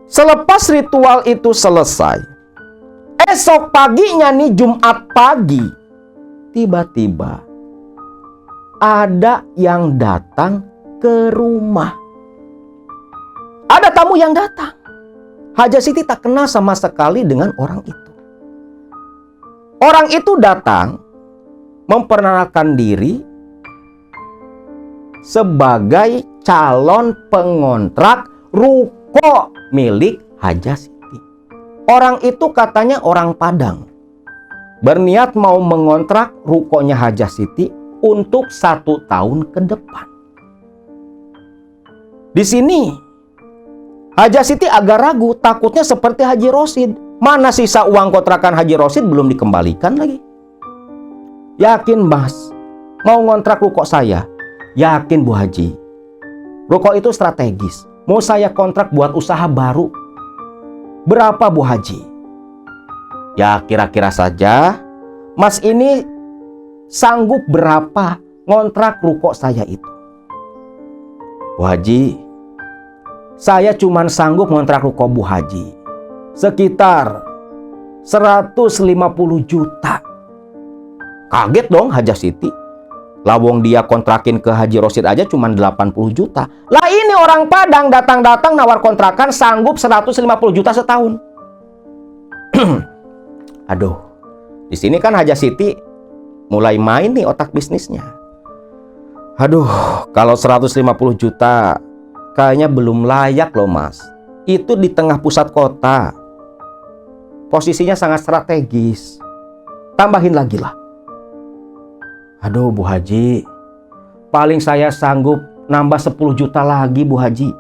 selepas ritual itu selesai, esok paginya nih Jumat pagi, tiba-tiba ada yang datang ke rumah. Ada tamu yang datang. Hajah Siti tak kenal sama sekali dengan orang itu. Orang itu datang memperkenalkan diri sebagai calon pengontrak ruko milik Hajah Siti. Orang itu katanya orang Padang, berniat mau mengontrak rukonya Hajah Siti untuk 1 tahun ke depan. Di sini Hajah Siti agak ragu, takutnya seperti Haji Rosid. Mana sisa uang kontrakan Haji Rosid belum dikembalikan lagi. Yakin Mas, mau ngontrak ruko saya? Yakin Bu Haji. Ruko itu strategis. Mau saya kontrak buat usaha baru. Berapa Bu Haji? Ya kira-kira saja Mas ini sanggup berapa ngontrak ruko saya itu? Bu Haji, saya cuman sanggup ngontrak ruko Bu Haji sekitar 150 juta. Kaget dong Haja Siti. Lawong dia kontrakin ke Haji Rosid aja cuma 80 juta. Lah ini orang Padang datang-datang nawar kontrakan sanggup 150 juta setahun. Aduh, di sini kan Haja Siti mulai main nih otak bisnisnya. Aduh, kalau 150 juta kayaknya belum layak loh Mas. Itu di tengah pusat kota. Posisinya sangat strategis. Tambahin lagi lah. Aduh Bu Haji, paling saya sanggup nambah 10 juta lagi Bu Haji.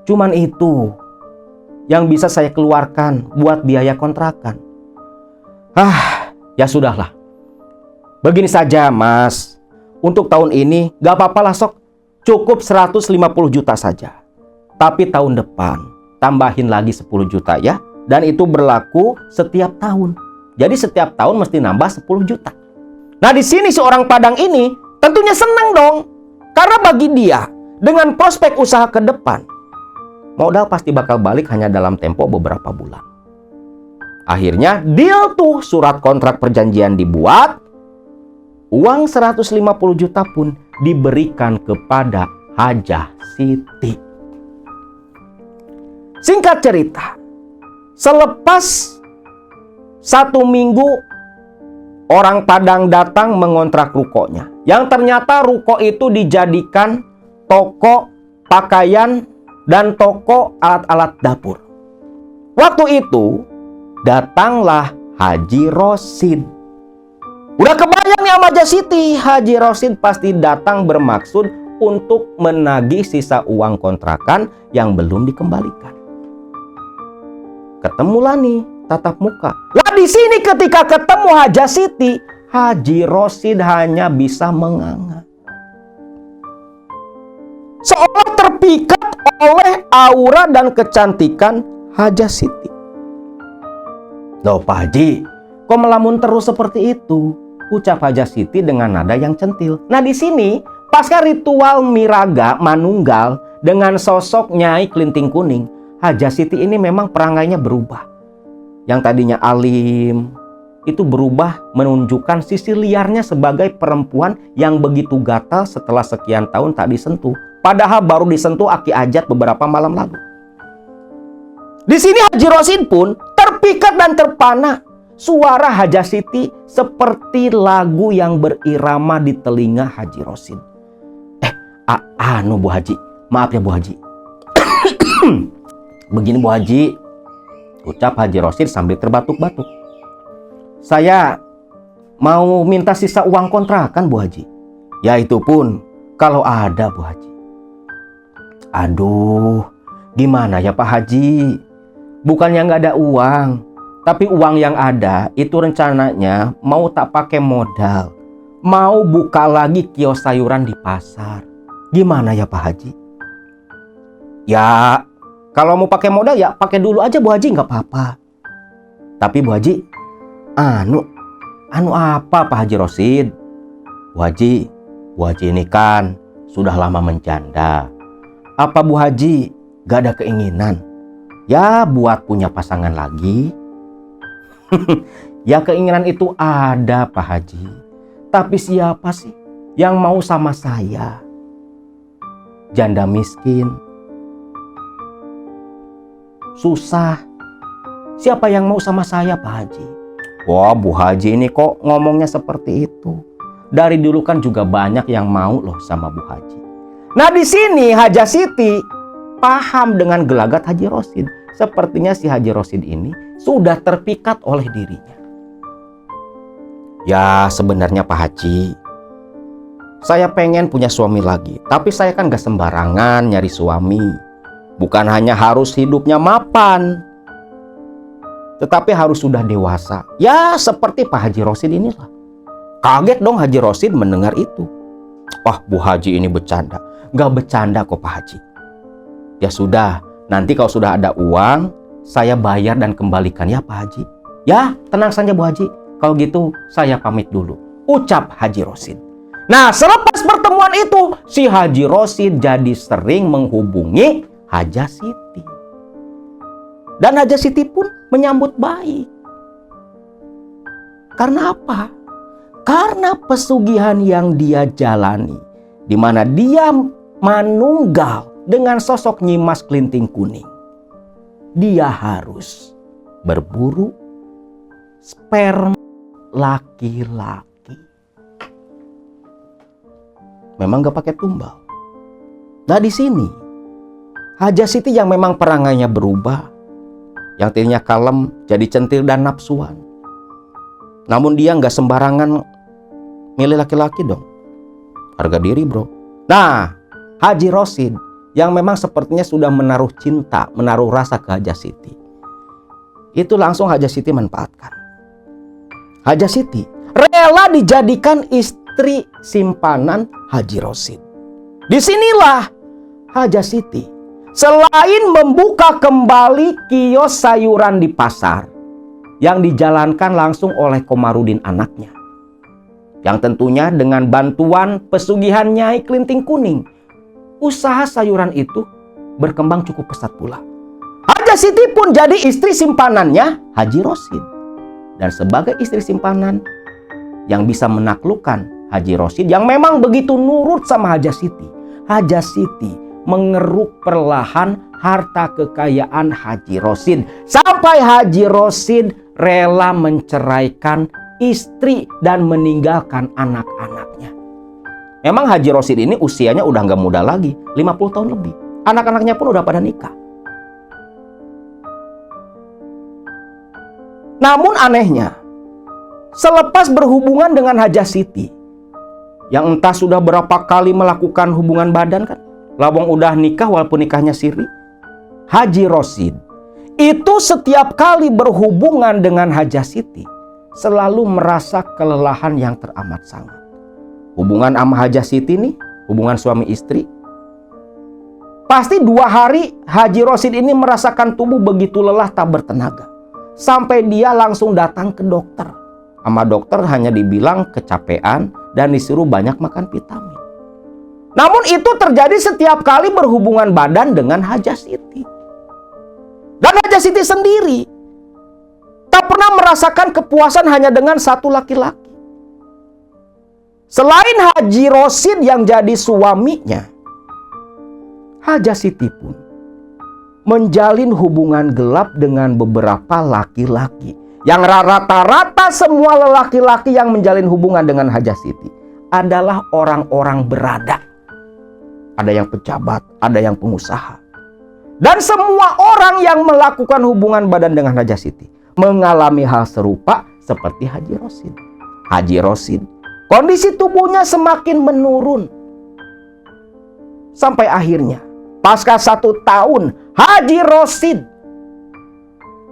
Cuman itu yang bisa saya keluarkan buat biaya kontrakan. Ya sudahlah. Begini saja Mas, untuk tahun ini gak apa-apa lah sok. Cukup 150 juta saja. Tapi tahun depan tambahin lagi 10 juta ya. Dan itu berlaku setiap tahun. Jadi setiap tahun mesti nambah 10 juta. Nah di sini seorang Padang ini tentunya senang dong. Karena bagi dia dengan prospek usaha ke depan, modal pasti bakal balik hanya dalam tempo beberapa bulan. Akhirnya deal tuh, surat kontrak perjanjian dibuat. Uang 150 juta pun diberikan kepada Hajah Siti. Singkat cerita, selepas 1 minggu orang Padang datang mengontrak rukonya. Yang ternyata ruko itu dijadikan toko pakaian dan toko alat-alat dapur. Waktu itu datanglah Haji Rosid. Udah kebayang nih sama Haja Siti, Haji Rosid pasti datang bermaksud untuk menagih sisa uang kontrakan yang belum dikembalikan. Ketemulah nih tatap muka. Lah di sini ketika ketemu Haja Siti, Haji Rosid hanya bisa menganga. Seolah terpikat oleh aura dan kecantikan Haja Siti. Loh Pak Haji, kok melamun terus seperti itu? Ucap Haja Siti dengan nada yang centil. Nah di sini pasca ritual miraga manunggal dengan sosok Nyai Klinting Kuning, Haja Siti ini memang perangainya berubah. Yang tadinya alim, itu berubah menunjukkan sisi liarnya sebagai perempuan yang begitu gatal setelah sekian tahun tak disentuh. Padahal baru disentuh Aki Ajat beberapa malam lalu. Di sini Haji Rosid pun terpikat dan terpana. Suara Haja Siti seperti lagu yang berirama di telinga Haji Rosid. Bu Haji, maaf ya Bu Haji. Begini Bu Haji, ucap Haji Rosid sambil terbatuk-batuk. Saya mau minta sisa uang kontrakan Bu Haji. Ya itu pun kalau ada Bu Haji. Aduh, gimana ya Pak Haji? Bukannya nggak ada uang, tapi uang yang ada itu rencananya mau tak pakai modal. Mau buka lagi kios sayuran di pasar. Gimana ya Pak Haji? Ya, kalau mau pakai modal ya pakai dulu aja Bu Haji, nggak apa-apa. Tapi Bu Haji, anu apa Pak Haji Rosid? Bu Haji ini kan sudah lama menjanda. Apa Bu Haji gak ada keinginan ya buat punya pasangan lagi? Ya keinginan itu ada Pak Haji. Tapi siapa sih yang mau sama saya? Janda miskin, susah. Siapa yang mau sama saya Pak Haji? Wah Bu Haji ini kok ngomongnya seperti itu. Dari dulu kan juga banyak yang mau loh sama Bu Haji. Nah di sini Haja Siti paham dengan gelagat Haji Rosid. Sepertinya si Haji Rosid ini sudah terpikat oleh dirinya. Ya sebenarnya Pak Haji, saya pengen punya suami lagi. Tapi saya kan gak sembarangan nyari suami. Bukan hanya harus hidupnya mapan, tetapi harus sudah dewasa. Ya seperti Pak Haji Rosid inilah. Kaget dong Haji Rosid mendengar itu. Wah Bu Haji ini bercanda. Nggak bercanda kok Pak Haji. Ya sudah, nanti kalau sudah ada uang, saya bayar dan kembalikan ya Pak Haji. Ya, tenang saja Bu Haji. Kalau gitu, saya pamit dulu. Ucap Haji Rosid. Nah, selepas pertemuan itu, si Haji Rosid jadi sering menghubungi Haja Siti. Dan Haja Siti pun menyambut baik. Karena apa? Karena pesugihan yang dia jalani, di mana dia manunggal dengan sosok Nyimas Klinting Kuning. Dia harus berburu sperma laki-laki. Memang gak pakai tumbal. Nah di sini Haja Siti yang memang perangainya berubah, yang tadinya kalem jadi centil dan nafsuan. Namun dia nggak sembarangan milih laki-laki dong. Harga diri bro. Nah, Haji Rosid yang memang sepertinya sudah menaruh cinta, menaruh rasa ke Haja Siti, itu langsung Haja Siti manfaatkan. Haja Siti rela dijadikan istri simpanan Haji Rosid. Disinilah Haja Siti selain membuka kembali kios sayuran di pasar yang dijalankan langsung oleh Komarudin anaknya, yang tentunya dengan bantuan pesugihan Nyai Klinting Kuning, usaha sayuran itu berkembang cukup pesat pula. Haja Siti pun jadi istri simpanannya Haji Rosid. Dan sebagai istri simpanan yang bisa menaklukkan Haji Rosid yang memang begitu nurut sama Haja Siti, Haja Siti mengeruk perlahan harta kekayaan Haji Rosid sampai Haji Rosid rela menceraikan istri dan meninggalkan anak-anaknya. Memang Haji Rosid ini usianya udah nggak muda lagi, 50 tahun lebih. Anak-anaknya pun udah pada nikah. Namun anehnya, selepas berhubungan dengan Haja Siti, yang entah sudah berapa kali melakukan hubungan badan kan, lawang udah nikah walaupun nikahnya siri, Haji Rosid itu setiap kali berhubungan dengan Haja Siti selalu merasa kelelahan yang teramat sangat. Hubungan sama Haja Siti nih, hubungan suami istri, pasti 2 hari Haji Rosid ini merasakan tubuh begitu lelah tak bertenaga. Sampai dia langsung datang ke dokter. Sama dokter hanya dibilang kecapean dan disuruh banyak makan vitamin. Namun itu terjadi setiap kali berhubungan badan dengan Haja Siti. Dan Haja Siti sendiri tak pernah merasakan kepuasan hanya dengan satu laki-laki. Selain Haji Rosid yang jadi suaminya, Haja Siti pun menjalin hubungan gelap dengan beberapa laki-laki. Yang rata-rata semua lelaki-laki yang menjalin hubungan dengan Haja Siti adalah orang-orang berada. Ada yang pejabat, ada yang pengusaha. Dan semua orang yang melakukan hubungan badan dengan Haja Siti mengalami hal serupa seperti Haji Rosid. Haji Rosid, kondisi tubuhnya semakin menurun. Sampai akhirnya, pasca 1 tahun, Haji Rosid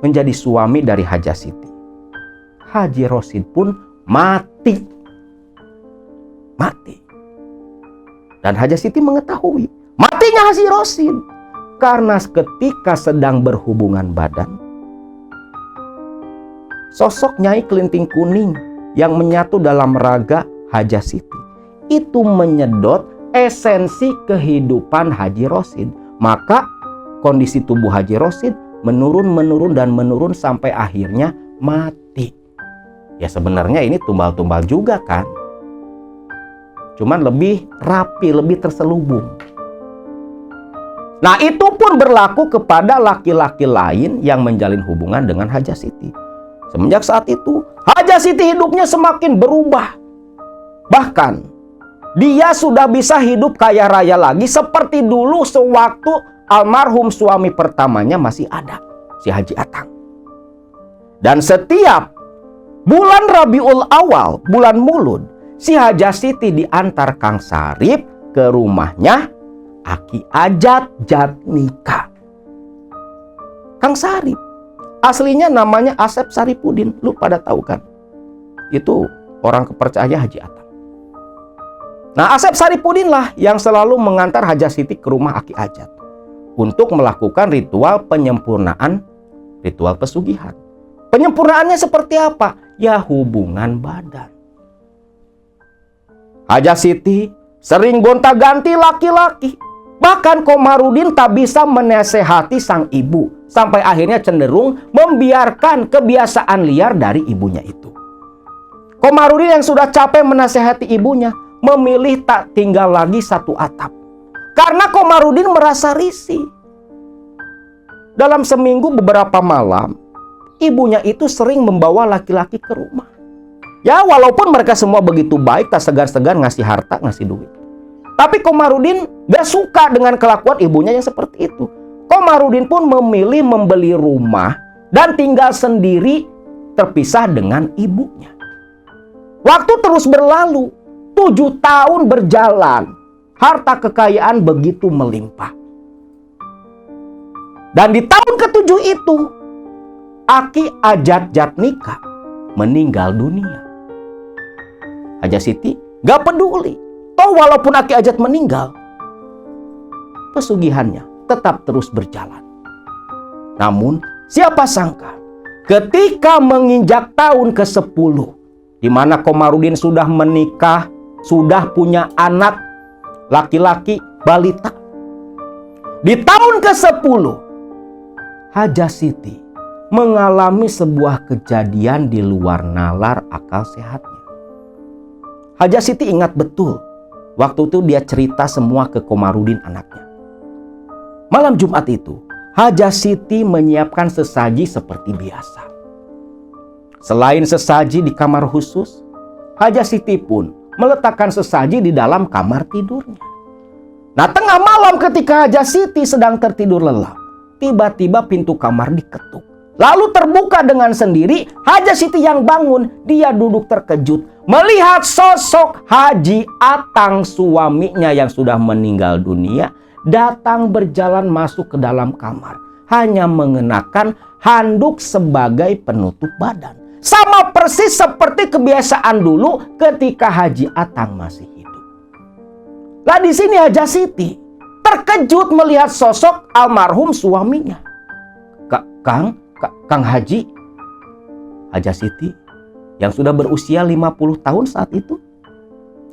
menjadi suami dari Haja Siti. Haji Rosid pun mati. Dan Haja Siti mengetahui matinya Haji Rosid karena ketika sedang berhubungan badan, sosok Nyai Klinting Kuning yang menyatu dalam raga Haja Siti itu menyedot esensi kehidupan Haji Rosid. Maka kondisi tubuh Haji Rosid menurun sampai akhirnya mati. Ya sebenarnya ini tumbal-tumbal juga kan. Cuman lebih rapi, lebih terselubung. Nah itu pun berlaku kepada laki-laki lain yang menjalin hubungan dengan Haja Siti. Semenjak saat itu, Haja Siti hidupnya semakin berubah. Bahkan, dia sudah bisa hidup kaya raya lagi seperti dulu sewaktu almarhum suami pertamanya masih ada, si Haji Atang. Dan setiap bulan Rabiul Awal, bulan Mulud, si Haja Siti diantar Kang Sarip ke rumahnya Aki Ajat Jatnika. Kang Sarip aslinya namanya Asep Saripudin, lu pada tahu kan? Itu orang kepercaya Haji Atang. Nah, Asep Saripudin lah yang selalu mengantar Haja Siti ke rumah Aki Ajat untuk melakukan ritual penyempurnaan, ritual pesugihan. Penyempurnaannya seperti apa? Ya, hubungan badan. Haja Siti sering gonta-ganti laki-laki. Bahkan Komarudin tak bisa menasehati sang ibu, sampai akhirnya cenderung membiarkan kebiasaan liar dari ibunya itu. Komarudin yang sudah capek menasehati ibunya, memilih tak tinggal lagi satu atap. Karena Komarudin merasa risih. Dalam seminggu beberapa malam, ibunya itu sering membawa laki-laki ke rumah. Ya, walaupun mereka semua begitu baik, tak segan-segan ngasih harta, ngasih duit. Tapi Komarudin gak suka dengan kelakuan ibunya yang seperti itu. Komarudin pun memilih membeli rumah dan tinggal sendiri terpisah dengan ibunya. Waktu terus berlalu, 7 tahun berjalan, harta kekayaan begitu melimpah. Dan di tahun ke-7 itu, Aki Ajat Jatnika meninggal dunia. Haja Siti gak peduli. Toh walaupun Aki Ajat meninggal, pesugihannya tetap terus berjalan. Namun siapa sangka ketika menginjak tahun ke-10, di mana Komarudin sudah menikah, sudah punya anak laki-laki balita. Di tahun ke-10, Haja Siti mengalami sebuah kejadian di luar nalar akal sehatnya. Haja Siti ingat betul, waktu itu dia cerita semua ke Komarudin anaknya. Malam Jumat itu, Haja Siti menyiapkan sesaji seperti biasa. Selain sesaji di kamar khusus, Haja Siti pun meletakkan sesaji di dalam kamar tidurnya. Nah, tengah malam ketika Haja Siti sedang tertidur lelap, tiba-tiba pintu kamar diketuk. Lalu terbuka dengan sendiri, Haja Siti yang bangun, dia duduk terkejut melihat sosok Haji Atang, suaminya yang sudah meninggal dunia, datang berjalan masuk ke dalam kamar, hanya mengenakan handuk sebagai penutup badan. Sama persis seperti kebiasaan dulu ketika Haji Atang masih hidup. Lah di sini Haja Siti terkejut melihat sosok almarhum suaminya. Kang Haji. Haja Siti yang sudah berusia 50 tahun saat itu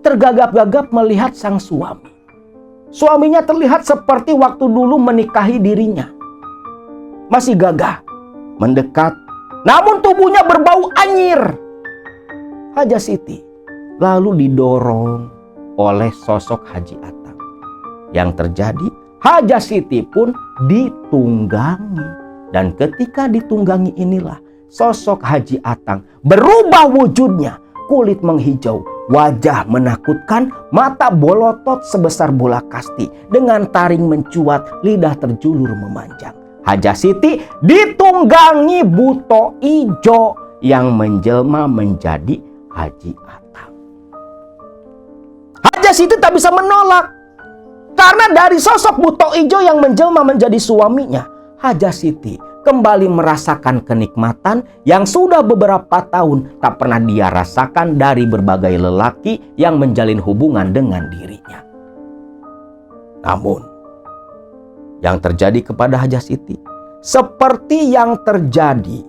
tergagap-gagap melihat sang suami. Suaminya terlihat seperti waktu dulu menikahi dirinya. Masih gagah, mendekat, namun tubuhnya berbau anyir. Haja Siti lalu didorong oleh sosok Haji Atang. Yang terjadi, Haja Siti pun ditunggangi. Dan ketika ditunggangi inilah sosok Haji Atang berubah wujudnya. Kulit menghijau, wajah menakutkan, mata bolotot sebesar bola kasti, dengan taring mencuat, lidah terjulur memanjang. Haja Siti ditunggangi buto ijo yang menjelma menjadi Haji Atang. Haja Siti tak bisa menolak, karena dari sosok buto ijo yang menjelma menjadi suaminya, Haja Siti kembali merasakan kenikmatan yang sudah beberapa tahun tak pernah dia rasakan dari berbagai lelaki yang menjalin hubungan dengan dirinya. Namun, yang terjadi kepada Haja Siti seperti yang terjadi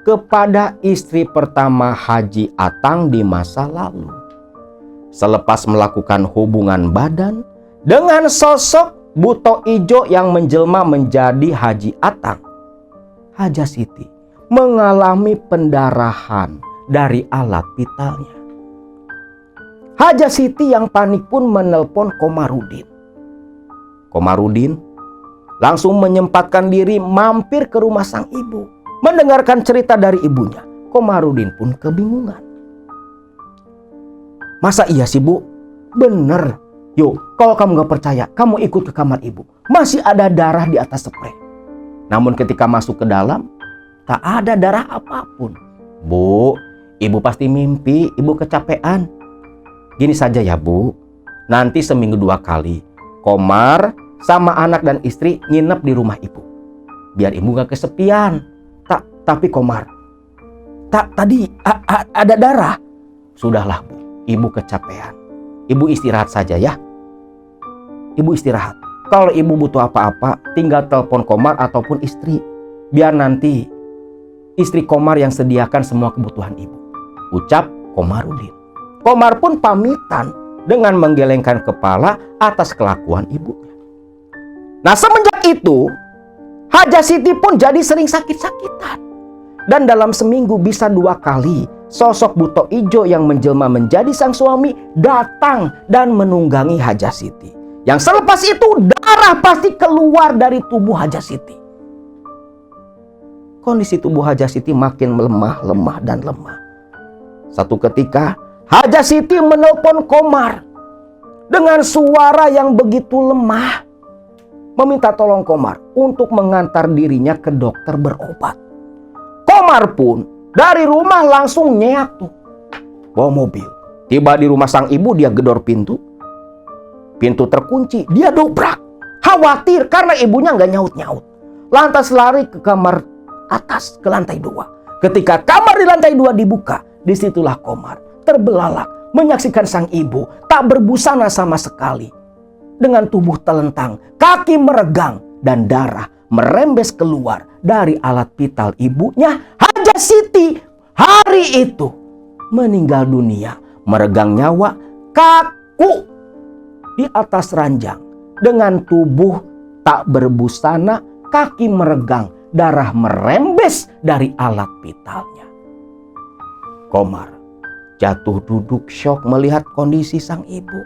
kepada istri pertama Haji Atang di masa lalu. Selepas melakukan hubungan badan dengan sosok buto ijo yang menjelma menjadi Haji Atang, Haja Siti mengalami pendarahan dari alat vitalnya. Haja Siti yang panik pun menelpon Komarudin. Komarudin langsung menyempatkan diri mampir ke rumah sang ibu. Mendengarkan cerita dari ibunya, Komarudin pun kebingungan. Masa iya sih, Bu? Bener. Yuk, kalau kamu gak percaya, kamu ikut ke kamar ibu. Masih ada darah di atas sprei. Namun ketika masuk ke dalam, tak ada darah apapun. Bu, ibu pasti mimpi, ibu kecapean. Gini saja ya, Bu. Nanti seminggu 2 kali, Komar sama anak dan istri nginep di rumah ibu. Biar ibu gak kesepian. Tapi Komar, tadi ada darah. Sudahlah, Bu. Ibu kecapean. Ibu istirahat saja ya. Ibu istirahat. Kalau ibu butuh apa-apa, tinggal telepon Komar ataupun istri. Biar nanti istri Komar yang sediakan semua kebutuhan ibu. Ucap Komarudin. Komar pun pamitan dengan menggelengkan kepala atas kelakuan ibunya. Nah, semenjak itu Haja Siti pun jadi sering sakit-sakitan. Dan dalam seminggu bisa 2 kali sosok buto ijo yang menjelma menjadi sang suami datang dan menunggangi Haja Siti. Yang selepas itu darah pasti keluar dari tubuh Haja Siti. Kondisi tubuh Haja Siti makin lemah dan lemah. Satu ketika Haja Siti menelpon Komar dengan suara yang begitu lemah, meminta tolong Komar untuk mengantar dirinya ke dokter berobat. Komar pun dari rumah langsung nyeak tuh, bawa mobil. Tiba di rumah sang ibu, dia gedor pintu. Pintu terkunci, dia dobrak. Khawatir karena ibunya nggak nyaut-nyaut. Lantas lari ke kamar atas, ke lantai 2. Ketika kamar di lantai 2 dibuka, disitulah Komar terbelalak menyaksikan sang ibu tak berbusana sama sekali. Dengan tubuh telentang, kaki meregang, dan darah merembes keluar dari alat vital ibunya. Haja Siti hari itu meninggal dunia, meregang nyawa, kaku di atas ranjang dengan tubuh tak berbusana, kaki meregang, darah merembes dari alat vitalnya. Komar jatuh duduk syok melihat kondisi sang ibu.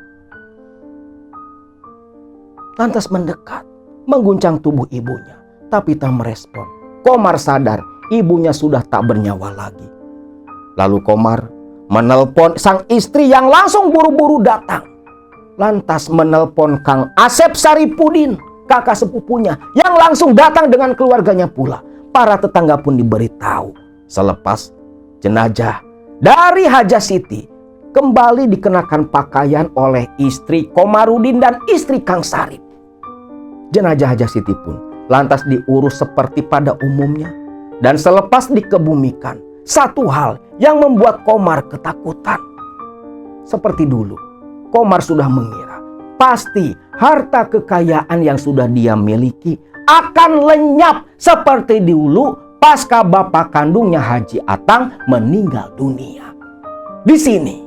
Lantas mendekat, mengguncang tubuh ibunya, tapi tak merespon. Komar sadar ibunya sudah tak bernyawa lagi. Lalu Komar menelpon sang istri yang langsung buru-buru datang. Lantas menelpon Kang Asep Saripudin, kakak sepupunya, yang langsung datang dengan keluarganya pula. Para tetangga pun diberitahu. Selepas jenazah dari Haja Siti kembali dikenakan pakaian oleh istri Komarudin dan istri Kang Sarip. Jenazah Haja Siti pun lantas diurus seperti pada umumnya. Dan selepas dikebumikan, satu hal yang membuat Komar ketakutan. Seperti dulu, Komar sudah mengira pasti harta kekayaan yang sudah dia miliki akan lenyap seperti dulu pasca bapak kandungnya Haji Atang meninggal dunia. Di sini,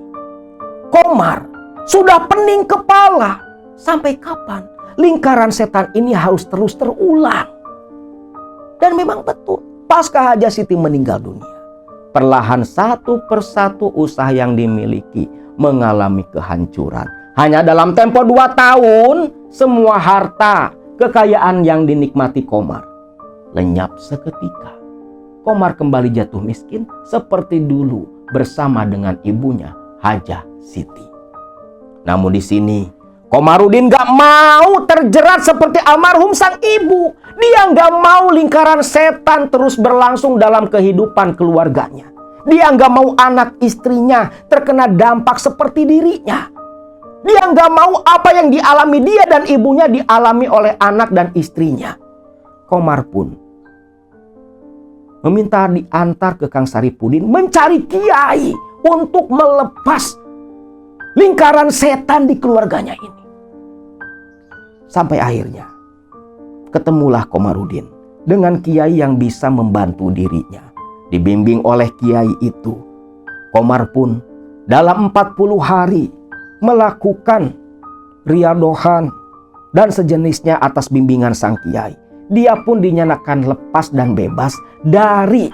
Komar sudah pening kepala. Sampai kapan lingkaran setan ini harus terus terulang? Dan memang betul, pasca Haja Siti meninggal dunia, perlahan satu persatu usaha yang dimiliki mengalami kehancuran. Hanya dalam tempo 2 tahun, semua harta kekayaan yang dinikmati Komar lenyap seketika. Komar kembali jatuh miskin seperti dulu bersama dengan ibunya Haja Siti. Namun di sini Komarudin gak mau terjerat seperti almarhum sang ibu. Dia gak mau lingkaran setan terus berlangsung dalam kehidupan keluarganya. Dia gak mau anak istrinya terkena dampak seperti dirinya. Dia gak mau apa yang dialami dia dan ibunya dialami oleh anak dan istrinya. Komar pun meminta diantar ke Kang Saripudin mencari kiai untuk melepas lingkaran setan di keluarganya ini. Sampai akhirnya ketemulah Komarudin dengan kiai yang bisa membantu dirinya. Dibimbing oleh kiai itu, Komar pun dalam 40 hari melakukan riadohan dan sejenisnya atas bimbingan sang kiai. Dia pun dinyatakan lepas dan bebas dari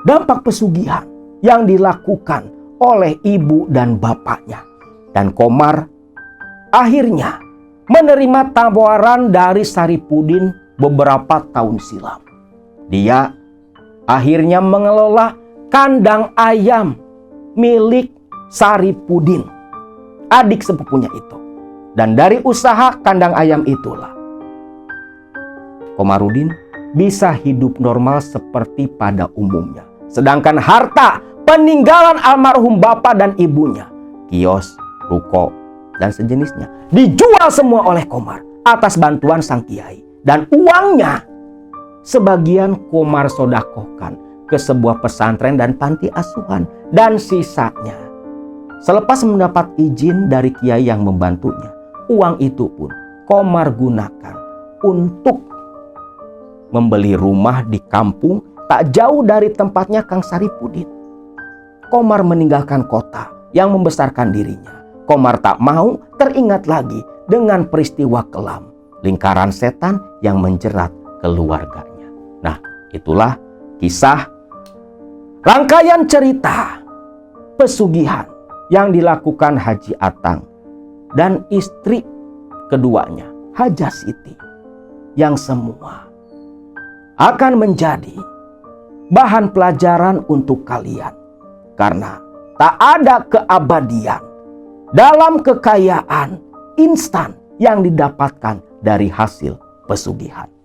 dampak pesugihan yang dilakukan oleh ibu dan bapaknya. Dan Komar akhirnya menerima tawaran dari Saripudin beberapa tahun silam. Dia akhirnya mengelola kandang ayam milik Saripudin, adik sepupunya itu. Dan dari usaha kandang ayam itulah Komarudin bisa hidup normal seperti pada umumnya. Sedangkan harta peninggalan almarhum bapak dan ibunya, kios, ruko, dan sejenisnya, dijual semua oleh Komar atas bantuan sang kiai. Dan uangnya sebagian Komar sodakohkan ke sebuah pesantren dan panti asuhan. Dan sisanya Selepas mendapat izin dari kiai yang membantunya, uang itu pun Komar gunakan untuk membeli rumah di kampung tak jauh dari tempatnya Kang Saripudin. Komar meninggalkan kota yang membesarkan dirinya. Komar tak mau teringat lagi dengan peristiwa kelam, lingkaran setan yang menjerat keluarganya. Nah, itulah kisah rangkaian cerita pesugihan yang dilakukan Haji Atang dan istri keduanya, Hajah Siti, yang semua akan menjadi bahan pelajaran untuk kalian. Karena tak ada keabadian dalam kekayaan instan yang didapatkan dari hasil pesugihan.